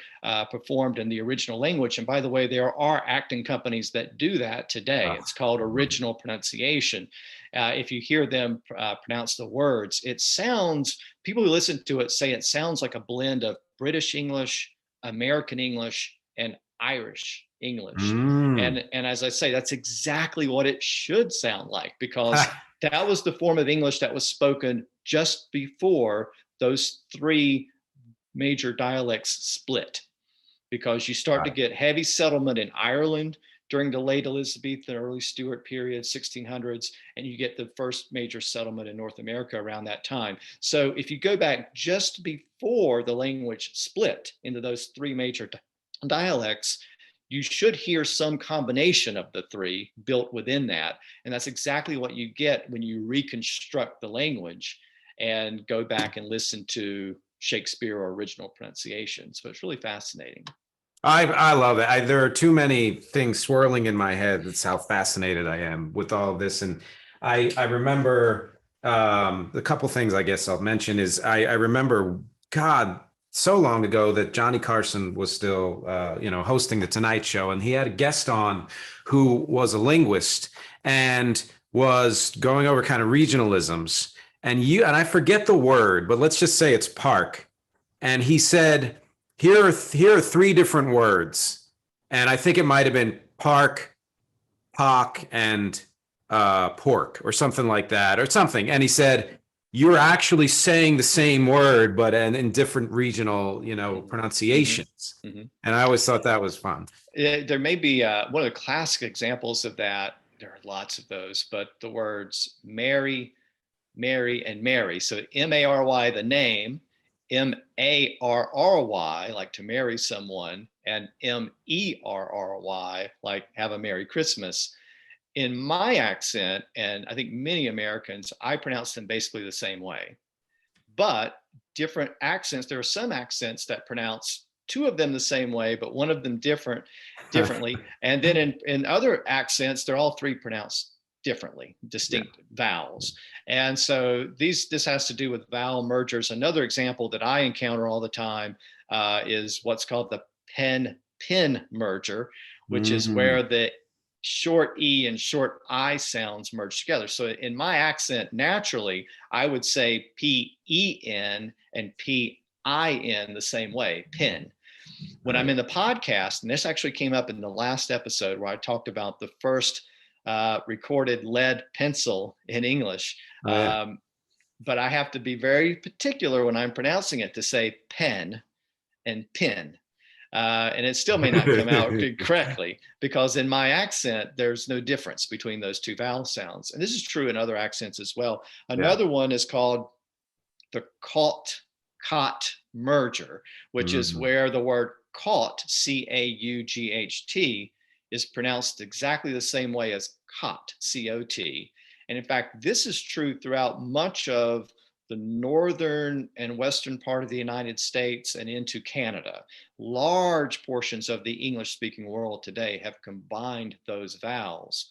performed in the original language, and by the way, there are acting companies that do that today. It's called original pronunciation. If you hear them pronounce the words, it sounds, people who listen to it say it sounds like a blend of British English, American English, and Irish English. And as I say, that's exactly what it should sound like, because that was the form of English that was spoken just before those three major dialects split, because you start to get heavy settlement in Ireland during the late Elizabethan, early Stuart period, 1600s, and you get the first major settlement in North America around that time. So if you go back just before the language split into those three major dialects, you should hear some combination of the three built within that. And that's exactly what you get when you reconstruct the language and go back and listen to Shakespeare or original pronunciation. So it's really fascinating. I love it. There are too many things swirling in my head. That's how fascinated I am with all of this. And I remember the couple things I guess I'll mention is I remember, God, so long ago that Johnny Carson was still, hosting the Tonight Show, and he had a guest on who was a linguist and was going over kind of regionalisms. And I forget the word, but let's just say it's park. And he said, here are three different words, and I think it might have been park, pock, and pork, or something like that, or something. And he said, you're actually saying the same word, but in different regional, pronunciations. Mm-hmm. And I always thought that was fun. There may be one of the classic examples of that. There are lots of those, but the words Mary, Mary, and Mary. So M-A-R-Y, the name, M-A-R-R-Y, like to marry someone, and M-E-R-R-Y, like have a Merry Christmas. In my accent, and I think many Americans, I pronounce them basically the same way. But different accents, there are some accents that pronounce two of them the same way, but one of them differently. And then in other accents, they're all three pronounced differently, distinct vowels. And so this has to do with vowel mergers. Another example that I encounter all the time is what's called the pen-pin merger, which is where the short E and short I sounds merge together. So in my accent, naturally, I would say P-E-N and P-I-N the same way, pin. When I'm in the podcast, and this actually came up in the last episode where I talked about the first recorded lead pencil in English. But I have to be very particular when I'm pronouncing it to say pen and pin. And it still may not come out correctly, because in my accent, there's no difference between those two vowel sounds. And this is true in other accents as well. Another one is called the caught merger, which is where the word caught, C-A-U-G-H-T, is pronounced exactly the same way as cot, C-O-T. And in fact, this is true throughout much of the northern and western part of the United States and into Canada. Large portions of the English-speaking world today have combined those vowels.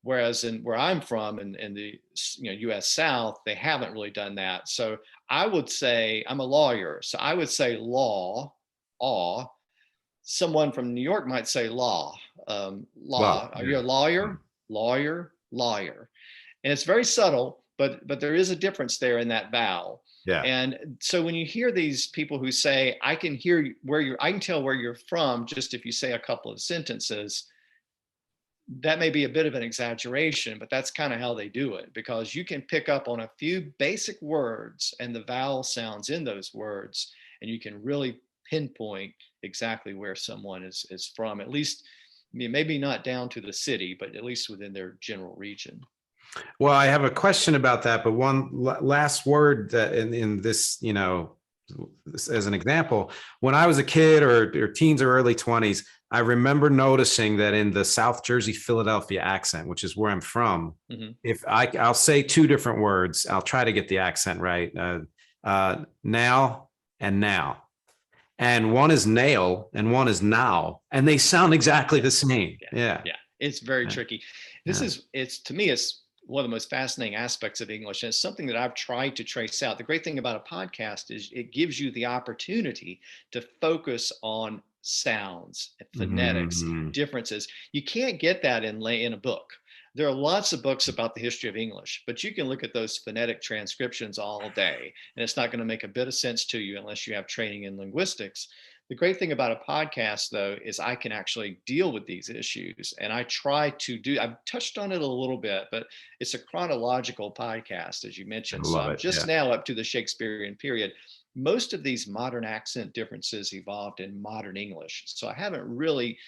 Whereas where I'm from in the US South, they haven't really done that. So I would say, I'm a lawyer, so I would say law, aw. Someone from New York might say law, law. Are you a lawyer? Lawyer, lawyer. And it's very subtle, but there is a difference there in that vowel. Yeah. And so when you hear these people who say, I can tell where you're from just if you say a couple of sentences, that may be a bit of an exaggeration, but that's kind of how they do it, because you can pick up on a few basic words and the vowel sounds in those words, and you can really pinpoint exactly where someone is from, at least maybe not down to the city, but at least within their general region. Well, I have a question about that, but one last word that in this, as an example, when I was a kid or teens or early 20s, I remember noticing that in the South Jersey, Philadelphia accent, which is where I'm from, Mm-hmm. if I'll say two different words, I'll try to get the accent right. Now and now. And one is nail and one is now, and they sound exactly the same. Yeah, Yeah. yeah, it's very Yeah. tricky. Yeah. It's to me, it's one of the most fascinating aspects of English, and it's something that I've tried to trace out. The great thing about a podcast is it gives you the opportunity to focus on sounds, phonetics, Mhm. differences. You can't get that in a book. There are lots of books about the history of English, but you can look at those phonetic transcriptions all day, and it's not going to make a bit of sense to you unless you have training in linguistics. The great thing about a podcast, though, is I can actually deal with these issues. And I try to do, I've touched on it a little bit, but it's a chronological podcast, as you I mentioned. So love I'm it. just Yeah. now up to the Shakespearean period. Most of these modern accent differences evolved in modern English. So I haven't really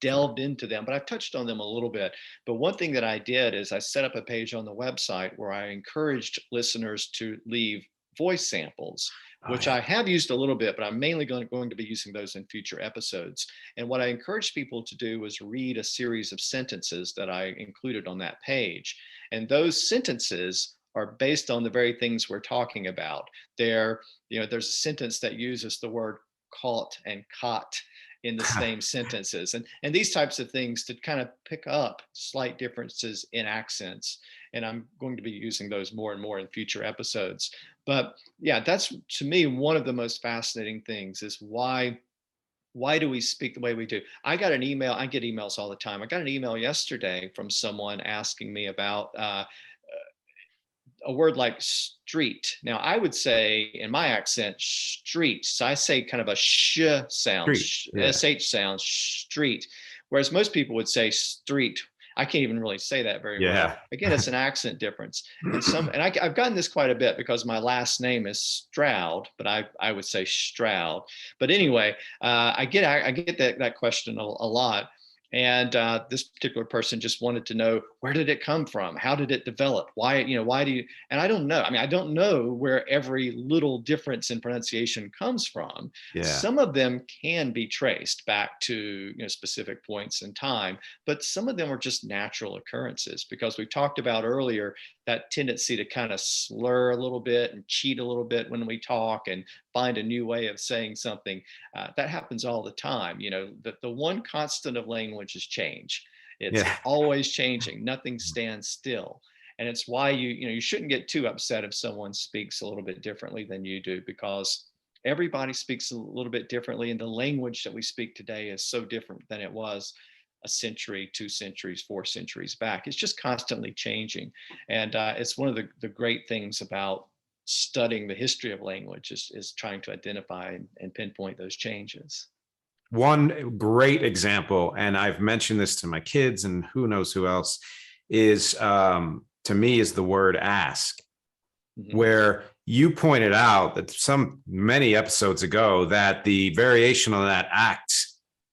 delved into them, but I've touched on them a little bit. But one thing that I did is I set up a page on the website where I encouraged listeners to leave voice samples, Oh, which yeah. I have used a little bit, but I'm mainly going to be using those in future episodes. And what I encourage people to do is read a series of sentences that I included on that page. And those sentences are based on the very things we're talking about. There's a sentence that uses the word caught and caught in the same sentences, and these types of things to kind of pick up slight differences in accents. And I'm going to be using those more and more in future episodes. But yeah, that's to me one of the most fascinating things is why do we speak the way we do? I get emails all the time. I got an email yesterday from someone asking me about a word like street. Now, I would say in my accent, street. So I say kind of a sh sound, Street. Yeah. sh sound, street. Whereas most people would say street. I can't even really say that very well. Yeah. Again, it's an accent difference. I've gotten this quite a bit because my last name is Stroud, but I would say Stroud. But anyway, I get that question a lot. And this particular person just wanted to know, where did it come from? How did it develop? Why do you? And I don't know. I mean, I don't know where every little difference in pronunciation comes from. Yeah. Some of them can be traced back to specific points in time, but some of them are just natural occurrences because we talked about earlier that tendency to kind of slur a little bit and cheat a little bit when we talk and find a new way of saying something. That happens all the time. The one constant of language is change. It's Yeah. always changing. Nothing stands still. And it's why you shouldn't get too upset if someone speaks a little bit differently than you do, because everybody speaks a little bit differently. And the language that we speak today is so different than it was a century, 2 centuries, 4 centuries back. It's just constantly changing. And it's one of the great things about studying the history of language is trying to identify and pinpoint those changes. One great example, and I've mentioned this to my kids and who knows who else, is to me is the word ask, Mm-hmm. where you pointed out that many episodes ago that the variation on that act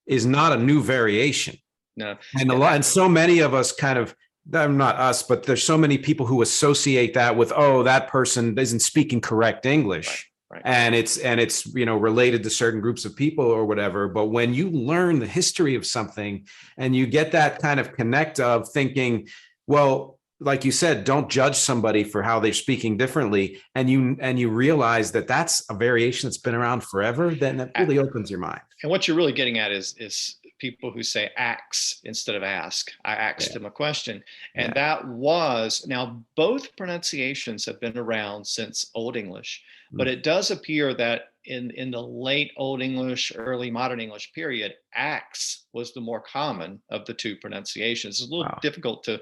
is not a new variation. No, And so many of us kind of, not us, but there's so many people who associate that with, oh, that person isn't speaking correct English. right. And it's related to certain groups of people or whatever. But when you learn the history of something and you get that kind of connect of thinking, well, like you said, don't judge somebody for how they're speaking differently, and you realize that that's a variation that's been around forever, then that really opens your mind. And what you're really getting at is people who say ax instead of ask. I asked him a question. And that was, now both pronunciations have been around since Old English, but it does appear that in the late Old English, early modern English period, ax was the more common of the two pronunciations. It's a little difficult to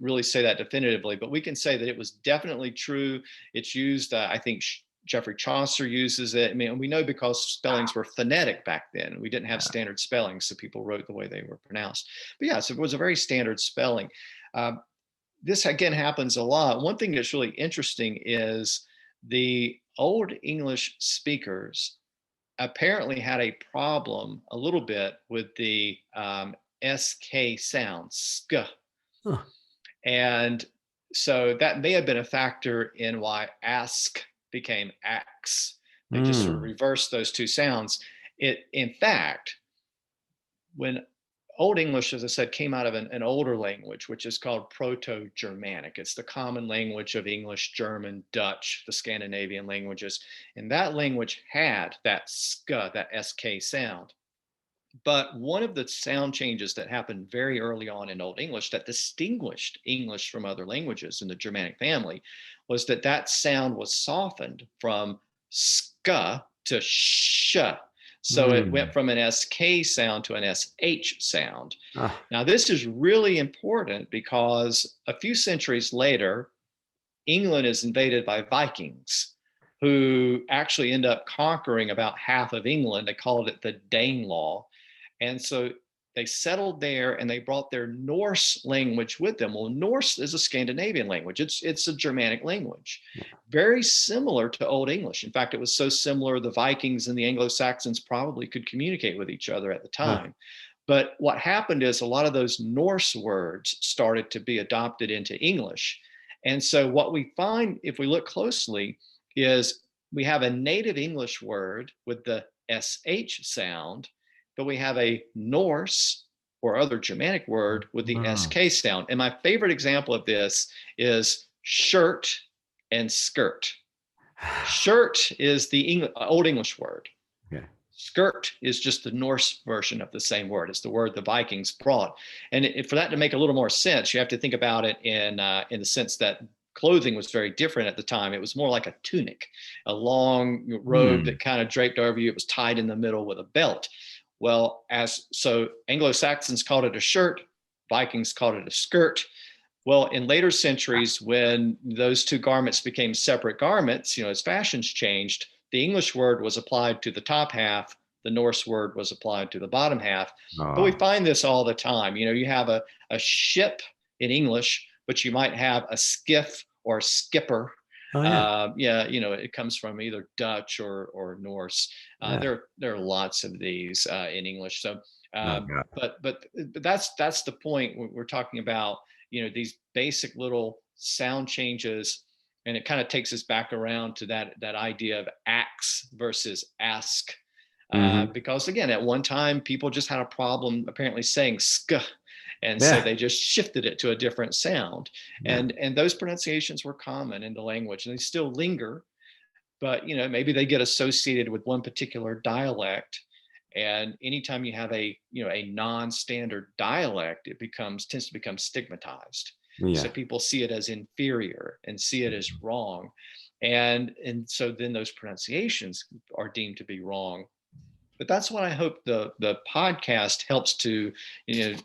really say that definitively, but we can say that it was definitely true. It's used, I think, Geoffrey Chaucer uses it. I mean, we know because spellings were phonetic back then. We didn't have standard spellings, so people wrote the way they were pronounced. But yeah, so it was a very standard spelling. This again happens a lot. One thing that's really interesting is the Old English speakers apparently had a problem a little bit with the SK sound, sk. Huh. And so that may have been a factor in why ask became ax. They just sort of reversed those two sounds. In fact, when Old English, as I said, came out of an older language, which is called Proto-Germanic. It's the common language of English, German, Dutch, the Scandinavian languages. And that language had that sk, that sk sound. But one of the sound changes that happened very early on in Old English that distinguished English from other languages in the Germanic family was that sound was softened from sk to sh. So it went from an SK sound to an SH sound. Now, this is really important because a few centuries later, England is invaded by Vikings who actually end up conquering about half of England. They called it the Danelaw. And so they settled there and they brought their Norse language with them. Well, Norse is a Scandinavian language. It's a Germanic language, very similar to Old English. In fact, it was so similar, the Vikings and the Anglo-Saxons probably could communicate with each other at the time. But what happened is a lot of those Norse words started to be adopted into English. And so what we find, if we look closely, is we have a native English word with the SH sound, but we have a Norse or other Germanic word with the SK sound. And my favorite example of this is shirt and skirt. Shirt is the Old English word. Skirt is just the Norse version of the same word. It's the word the Vikings brought. And for that to make a little more sense, you have to think about it in the sense that clothing was very different at the time. It was more like a tunic, a long robe that kind of draped over you. It was tied in the middle with a belt. Well, so Anglo-Saxons called it a shirt, Vikings called it a skirt. Well, in later centuries, when those two garments became separate garments, as fashions changed, the English word was applied to the top half, the Norse word was applied to the bottom half. But we find this all the time. You have a ship in English, but you might have a skiff or a skipper. It comes from either Dutch or Norse. There are lots of these in English. So, but that's the point. We're talking about these basic little sound changes, and it kind of takes us back around to that idea of ax versus ask, because again, at one time people just had a problem apparently saying sk. And so they just shifted it to a different sound. And those pronunciations were common in the language, and they still linger, but maybe they get associated with one particular dialect. And anytime you have a non-standard dialect, it tends to become stigmatized. So people see it as inferior and see it as wrong. And so then those pronunciations are deemed to be wrong. But that's what I hope the podcast helps to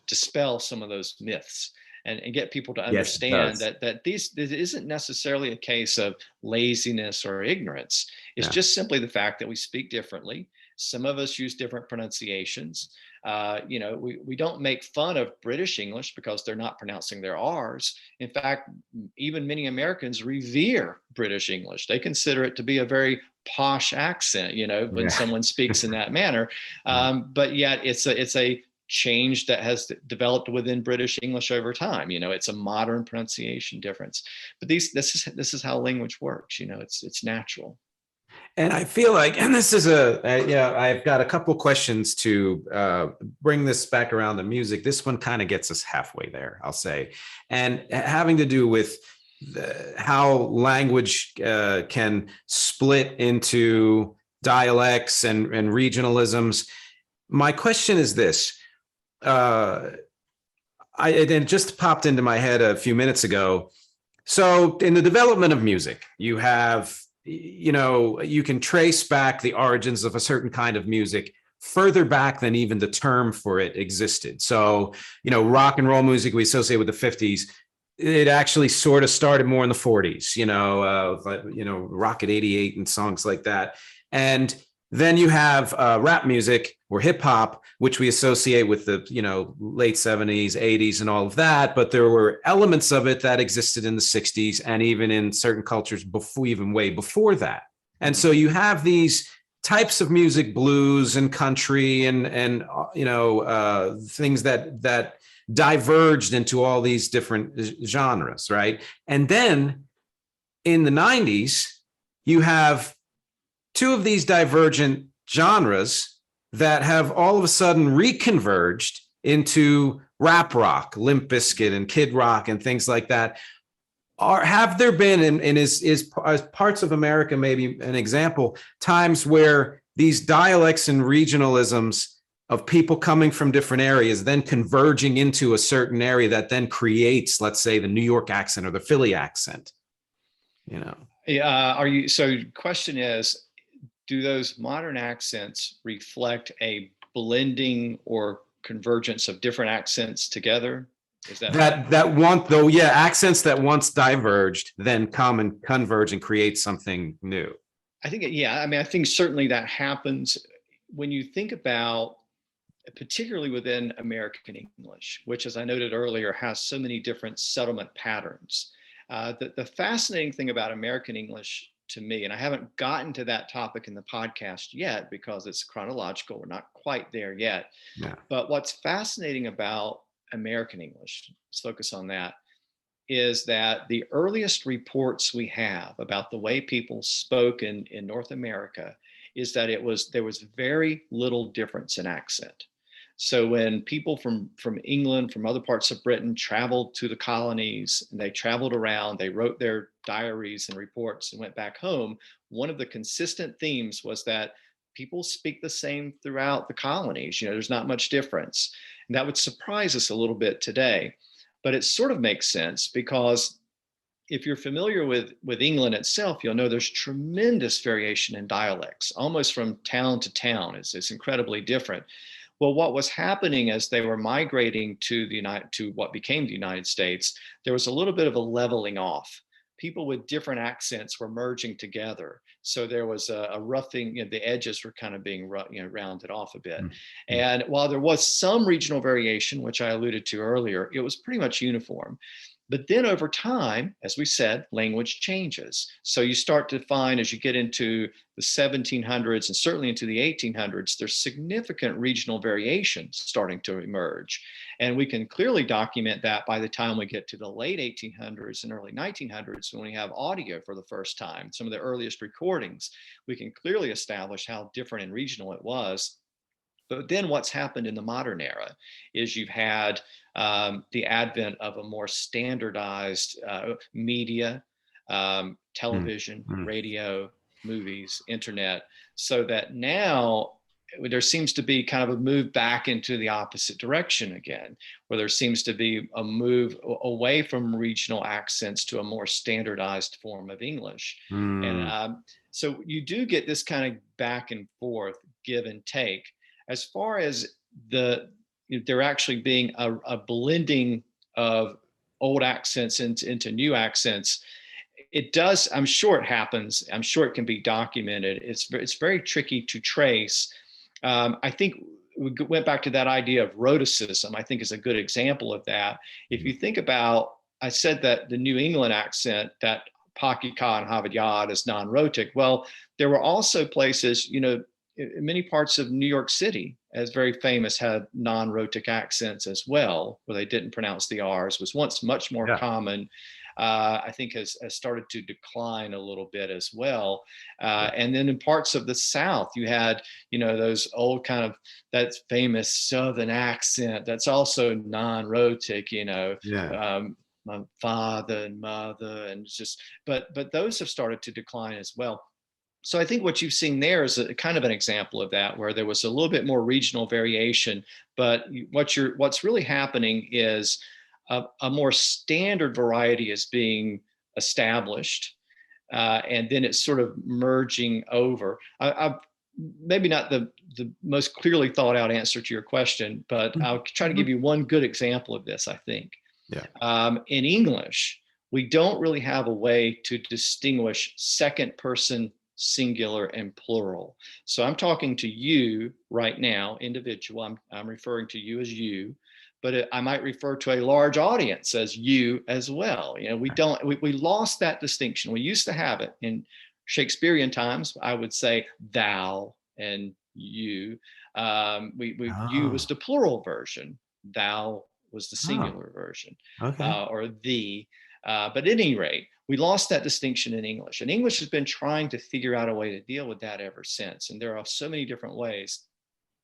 dispel some of those myths and get people to understand that this isn't necessarily a case of laziness or ignorance. It's just simply the fact that we speak differently. Some of us use different pronunciations. We don't make fun of British English because they're not pronouncing their R's. In fact, even many Americans revere British English. They consider it to be a very posh accent, when someone speaks in that manner. But yet it's a change that has developed within British English over time. It's a modern pronunciation difference. But this is how language works. It's natural. And I feel like, and this is I've got a couple questions to bring this back around to music. This one kind of gets us halfway there, I'll say, and having to do with how language can split into dialects and regionalisms. My question is this. It just popped into my head a few minutes ago. So in the development of music, you have, you can trace back the origins of a certain kind of music further back than even the term for it existed. So, rock and roll music we associate with the 50s. It actually sort of started more in the 40s, Rocket 88 and songs like that. And then you have rap music or hip hop, which we associate with the, late 70s, 80s and all of that. But there were elements of it that existed in the 60s and even in certain cultures way before that. And so you have these types of music, blues and country and things that diverged into all these different genres, right? And then in the 90s, you have two of these divergent genres that have all of a sudden reconverged into rap rock, Limp Bizkit and Kid Rock and things like that. Have there been, and is parts of America maybe an example, times where these dialects and regionalisms of people coming from different areas then converging into a certain area that then creates, let's say, the New York accent or the Philly accent? So question is, do those modern accents reflect a blending or convergence of different accents together? Is that accents that once diverged then come and converge and create something new? I think, yeah, I mean, I think certainly that happens when you think about, particularly within American English, which, as I noted earlier, has so many different settlement patterns. The fascinating thing about American English to me, and I haven't gotten to that topic in the podcast yet because it's chronological, we're not quite there yet. Yeah. But what's fascinating about American English, let's focus on that, is that the earliest reports we have about the way people spoke in North America is that there was very little difference in accent. So when people from England, from other parts of Britain traveled to the colonies and they traveled around, they wrote their diaries and reports and went back home, one of the consistent themes was that people speak the same throughout the colonies. There's not much difference. And that would surprise us a little bit today. But it sort of makes sense because if you're familiar with England itself, you'll know there's tremendous variation in dialects, almost from town to town. It's incredibly different. Well, what was happening as they were migrating to what became the United States, there was a little bit of a leveling off. People with different accents were merging together. So there was a roughing, the edges were kind of being rounded off a bit. Mm-hmm. And while there was some regional variation, which I alluded to earlier, it was pretty much uniform. But then over time, as we said, language changes. So you start to find, as you get into the 1700s and certainly into the 1800s, there's significant regional variation starting to emerge. And we can clearly document that by the time we get to the late 1800s and early 1900s, when we have audio for the first time, some of the earliest recordings, we can clearly establish how different and regional it was. But then what's happened in the modern era is you've had the advent of a more standardized media, television, radio, movies, internet, so that now there seems to be kind of a move back into the opposite direction again, where there seems to be a move away from regional accents to a more standardized form of English. And so you do get this kind of back and forth, give and take. As far as there actually being a blending of old accents into new accents, it does. I'm sure it happens. I'm sure it can be documented. It's very tricky to trace. I think we went back to that idea of rhoticism. I think is a good example of that. If you think about, I said that the New England accent, that Pakika and Owwt is non-rhotic. Well, there were also places, many parts of New York City, as very famous, had non-rhotic accents as well, where they didn't pronounce the R's, was once much more common. I think has started to decline a little bit as well. And then in parts of the South, you had, those old kind of, that famous Southern accent that's also non-rhotic, my father and mother, and just, but those have started to decline as well. So I think what you've seen there is a kind of an example of that, where there was a little bit more regional variation, but what's really happening is a more standard variety is being established, and then it's sort of merging over. I've maybe not the most clearly thought out answer to your question, but I'll try to give you one good example of this, I think. Yeah. In English, we don't really have a way to distinguish second person singular and plural. So I'm talking to you right now, individual. I'm referring to you as you, but I might refer to a large audience as you as well. We lost that distinction. We used to have it in Shakespearean times. I would say thou and you. You was the plural version. Thou was the Oh, singular version, okay. or the. But at any rate, we lost that distinction in English. And English has been trying to figure out a way to deal with that ever since. And there are so many different ways.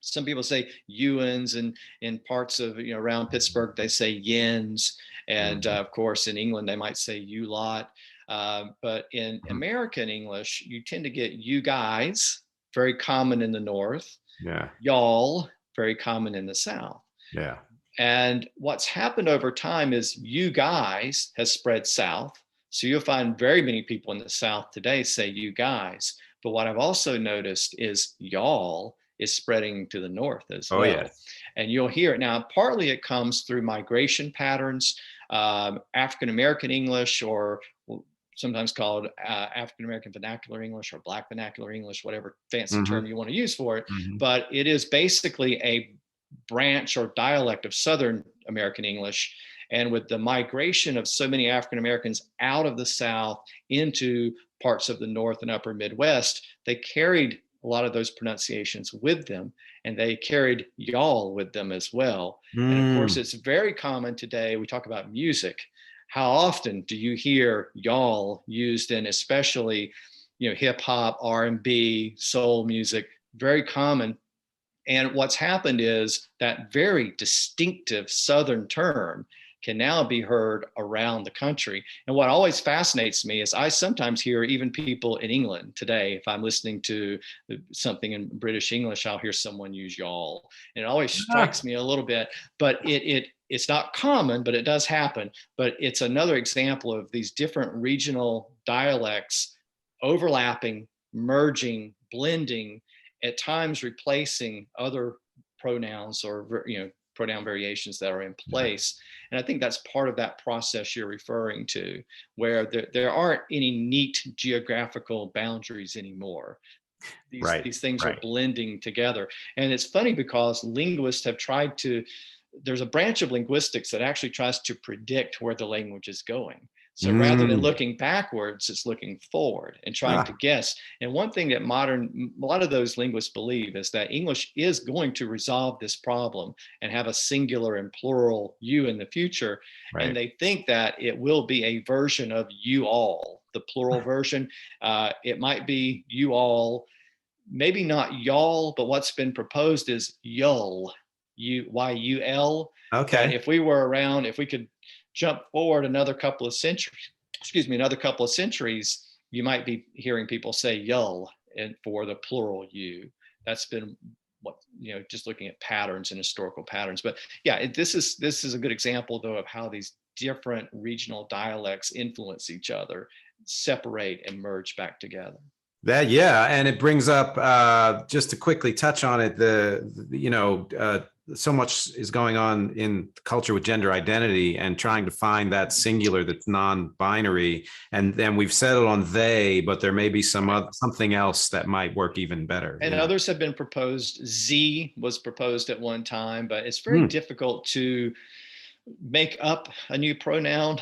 Some people say Ewans, and in parts of, around Pittsburgh, they say yens. And Mhm. of course, in England, they might say you lot. But in Mhm. American English, you tend to get you guys, very common in the North, Yeah. y'all, very common in the South. Yeah. And what's happened over time is you guys has spread south. So you'll find very many people in the South today say you guys. But what I've also noticed is y'all is spreading to the north as Oh, well. yes. And you'll hear it now. Partly it comes through migration patterns, African American English, or sometimes called African American vernacular English or Black vernacular English, whatever fancy Hmm. term you want to use for it. Hmm. But it is basically a branch or dialect of Southern American English. And with the migration of so many African Americans out of the South into parts of the North and Upper Midwest, they carried a lot of those pronunciations with them, and they carried y'all with them as well. And of course, Mm. it's very common today. We talk about music. How often do you hear y'all used in, especially, hip hop, R&B, soul music? Very common. And what's happened is that very distinctive Southern term can now be heard around the country. And what always fascinates me is I sometimes hear even people in England today, if I'm listening to something in British English, I'll hear someone use y'all. And it always Ah, strikes me a little bit, but it's not common, but it does happen. But it's another example of these different regional dialects overlapping, merging, blending, at times replacing other pronouns, or pronoun variations that are in yeah. place. And I think that's part of that process you're referring to, where there aren't any neat geographical boundaries anymore. Right. These things are Right. blending together. And it's funny because linguists have tried to, there's a branch of linguistics that actually tries to predict where the language is going. So rather than Mm. looking backwards, it's looking forward and trying to Ah, guess. And one thing that a lot of those linguists believe is that English is going to resolve this problem and have a singular and plural you in the future. And right. they think that it will be a version of you all, the plural version. It might be you all, maybe not y'all, but what's been proposed is yull, YUL. That Okay. if we were around, if we could jump forward another couple of centuries, another couple of centuries, you might be hearing people say yull and for the plural you. That's been what, just looking at patterns and historical patterns. But yeah, this is a good example though of how these different regional dialects influence each other, separate and merge back together. That, yeah, and it brings up, just to quickly touch on it, so much is going on in culture with gender identity and trying to find that singular that's non-binary, and then we've settled on they, but there may be something else that might work even better. And others have been proposed. Z was proposed at one time, but it's very Hmm. difficult to make up a new pronoun.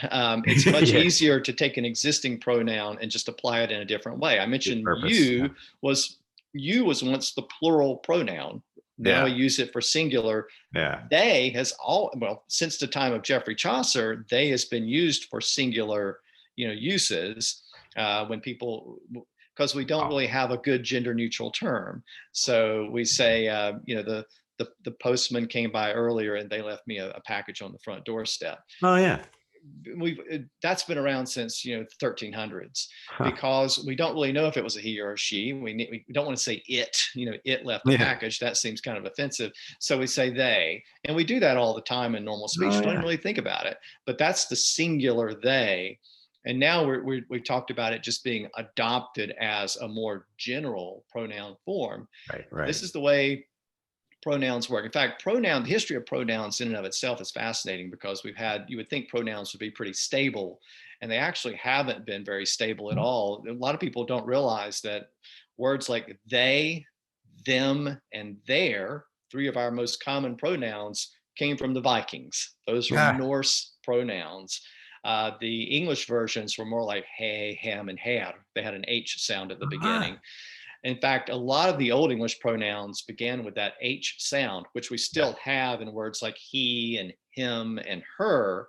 It's much Yeah, easier to take an existing pronoun and just apply it in a different way. I good mentioned purpose. Yeah. was once the plural pronoun. Now we Yeah. use it for singular. Yeah. They has since the time of Geoffrey Chaucer, they has been used for singular, uses, when people, because we don't Oh, really have a good gender neutral term. So we say, the postman came by earlier and they left me a package on the front doorstep. oh yeah. That's been around since 1300s, Huh. because we don't really know if it was a he or a she. We don't want to say it, it left the Yeah. package. That seems kind of offensive. So we say they, and we do that all the time in normal speech. Oh Don't even yeah. really think about it, but that's the singular they. And now we've talked about it just being adopted as a more general pronoun form. Right. Right. This is the way pronouns work. In fact, the history of pronouns in and of itself is fascinating, because you would think pronouns would be pretty stable, and they actually haven't been very stable at all. A lot of people don't realize that words like they, them, and their, three of our most common pronouns, came from the Vikings. Those are Yeah. Norse pronouns. The English versions were more like hey, hem, and her. They had an H sound at the beginning. Ah. In fact, a lot of the Old English pronouns began with that H sound, which we still have in words like he and him and her.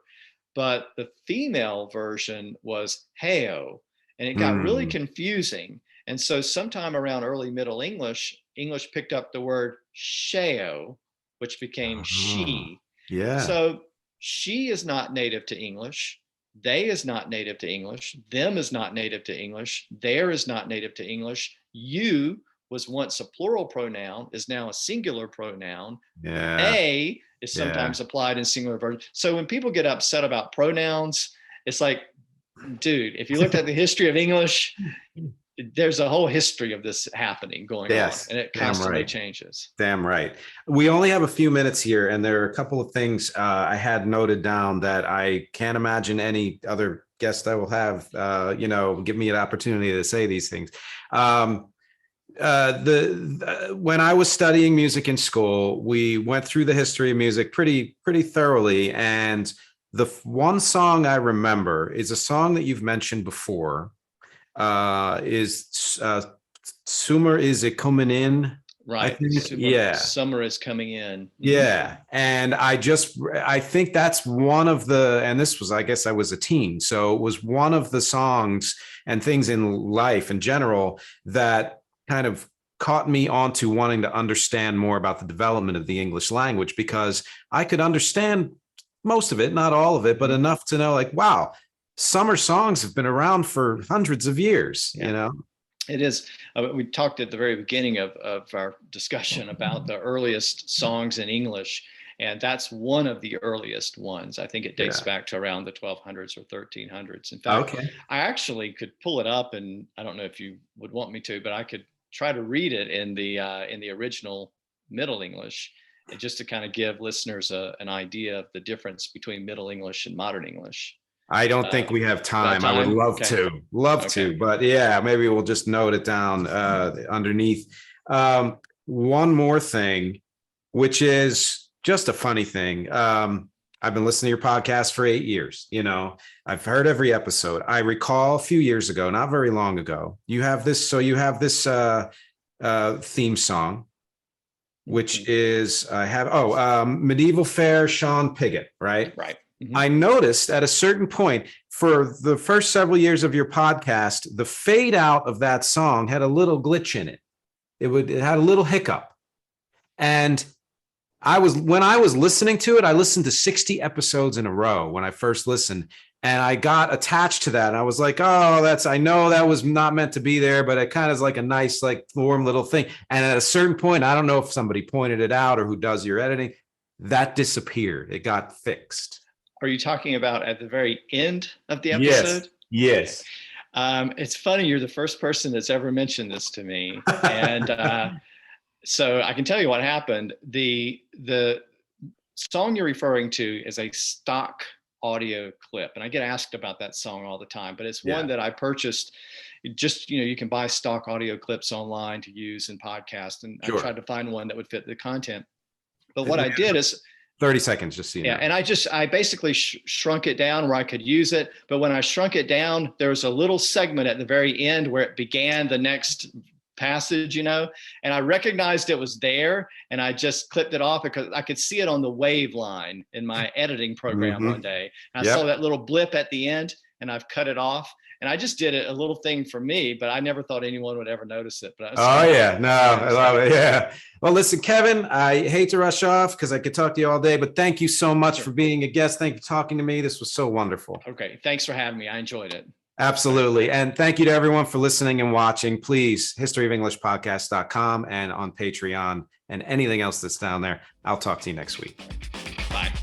But the female version was heo, and it got really confusing. And so sometime around early Middle English, English picked up the word sheo, which became she. Yeah. So she is not native to English. They is not native to English. Them is not native to English. There is not native to English. You was once a plural pronoun, is now a singular pronoun. Yeah. A is sometimes applied in singular version. So when people get upset about pronouns, it's like, dude, if you looked at the history of English, there's a whole history of this happening going on, and it constantly changes. Damn right. We only have a few minutes here, and there are a couple of things I had noted down that I can't imagine any other guest I will have, give me an opportunity to say these things. When I was studying music in school, we went through the history of music pretty thoroughly, and the one song I remember is a song that you've mentioned before. Is Summer is it coming in? Right. Summer is coming in. Yeah. And I think that's one of the, and this was, I guess I was a teen. So it was one of the songs and things in life in general that kind of caught me onto wanting to understand more about the development of the English language, because I could understand most of it, not all of it, but enough to know, like, wow, summer songs have been around for hundreds of years. It is. We talked at the very beginning of our discussion about the earliest songs in English, and that's one of the earliest ones. I think it dates back to around the 1200s or 1300s. In fact, I actually could pull it up, and I don't know if you would want me to, but I could try to read it in the original Middle English, just to kind of give listeners an idea of the difference between Middle English and Modern English. I don't think we have time. I would love to, but yeah, maybe we'll just note it down underneath. One more thing, which is just a funny thing. I've been listening to your podcast for 8 years. I've heard every episode. I recall a few years ago, not very long ago, you have this theme song, which is Medieval Fair, Sean Pigott, right? Right. Mm-hmm. I noticed at a certain point for the first several years of your podcast, the fade out of that song had a little glitch in it. It had a little hiccup. And when I was listening to it, I listened to 60 episodes in a row when I first listened, and I got attached to that. And I was like, oh, I know that was not meant to be there, but it kind of is like a nice, like warm little thing. And at a certain point, I don't know if somebody pointed it out or who does your editing, that disappeared. It got fixed. Are you talking about at the very end of the episode? Yes. It's funny. You're the first person that's ever mentioned this to me. And so I can tell you what happened. The song you're referring to is a stock audio clip. And I get asked about that song all the time, but it's one that I purchased. Just, you can buy stock audio clips online to use in podcasts. And I tried to find one that would fit the content. But what I did is 30 seconds, just so you know. And I basically shrunk it down where I could use it. But when I shrunk it down, there was a little segment at the very end where it began the next passage, and I recognized it was there, and I just clipped it off because I could see it on the wave line in my editing program one day. And I saw that little blip at the end, and I've cut it off. And I just did a little thing for me, but I never thought anyone would ever notice it. But I love it. Yeah. Well, listen, Kevin, I hate to rush off because I could talk to you all day, but thank you so much for being a guest. Thank you for talking to me. This was so wonderful. Okay. Thanks for having me. I enjoyed it. Absolutely. And thank you to everyone for listening and watching. Please, historyofelglishpodcast.com and on Patreon and anything else that's down there. I'll talk to you next week. Bye.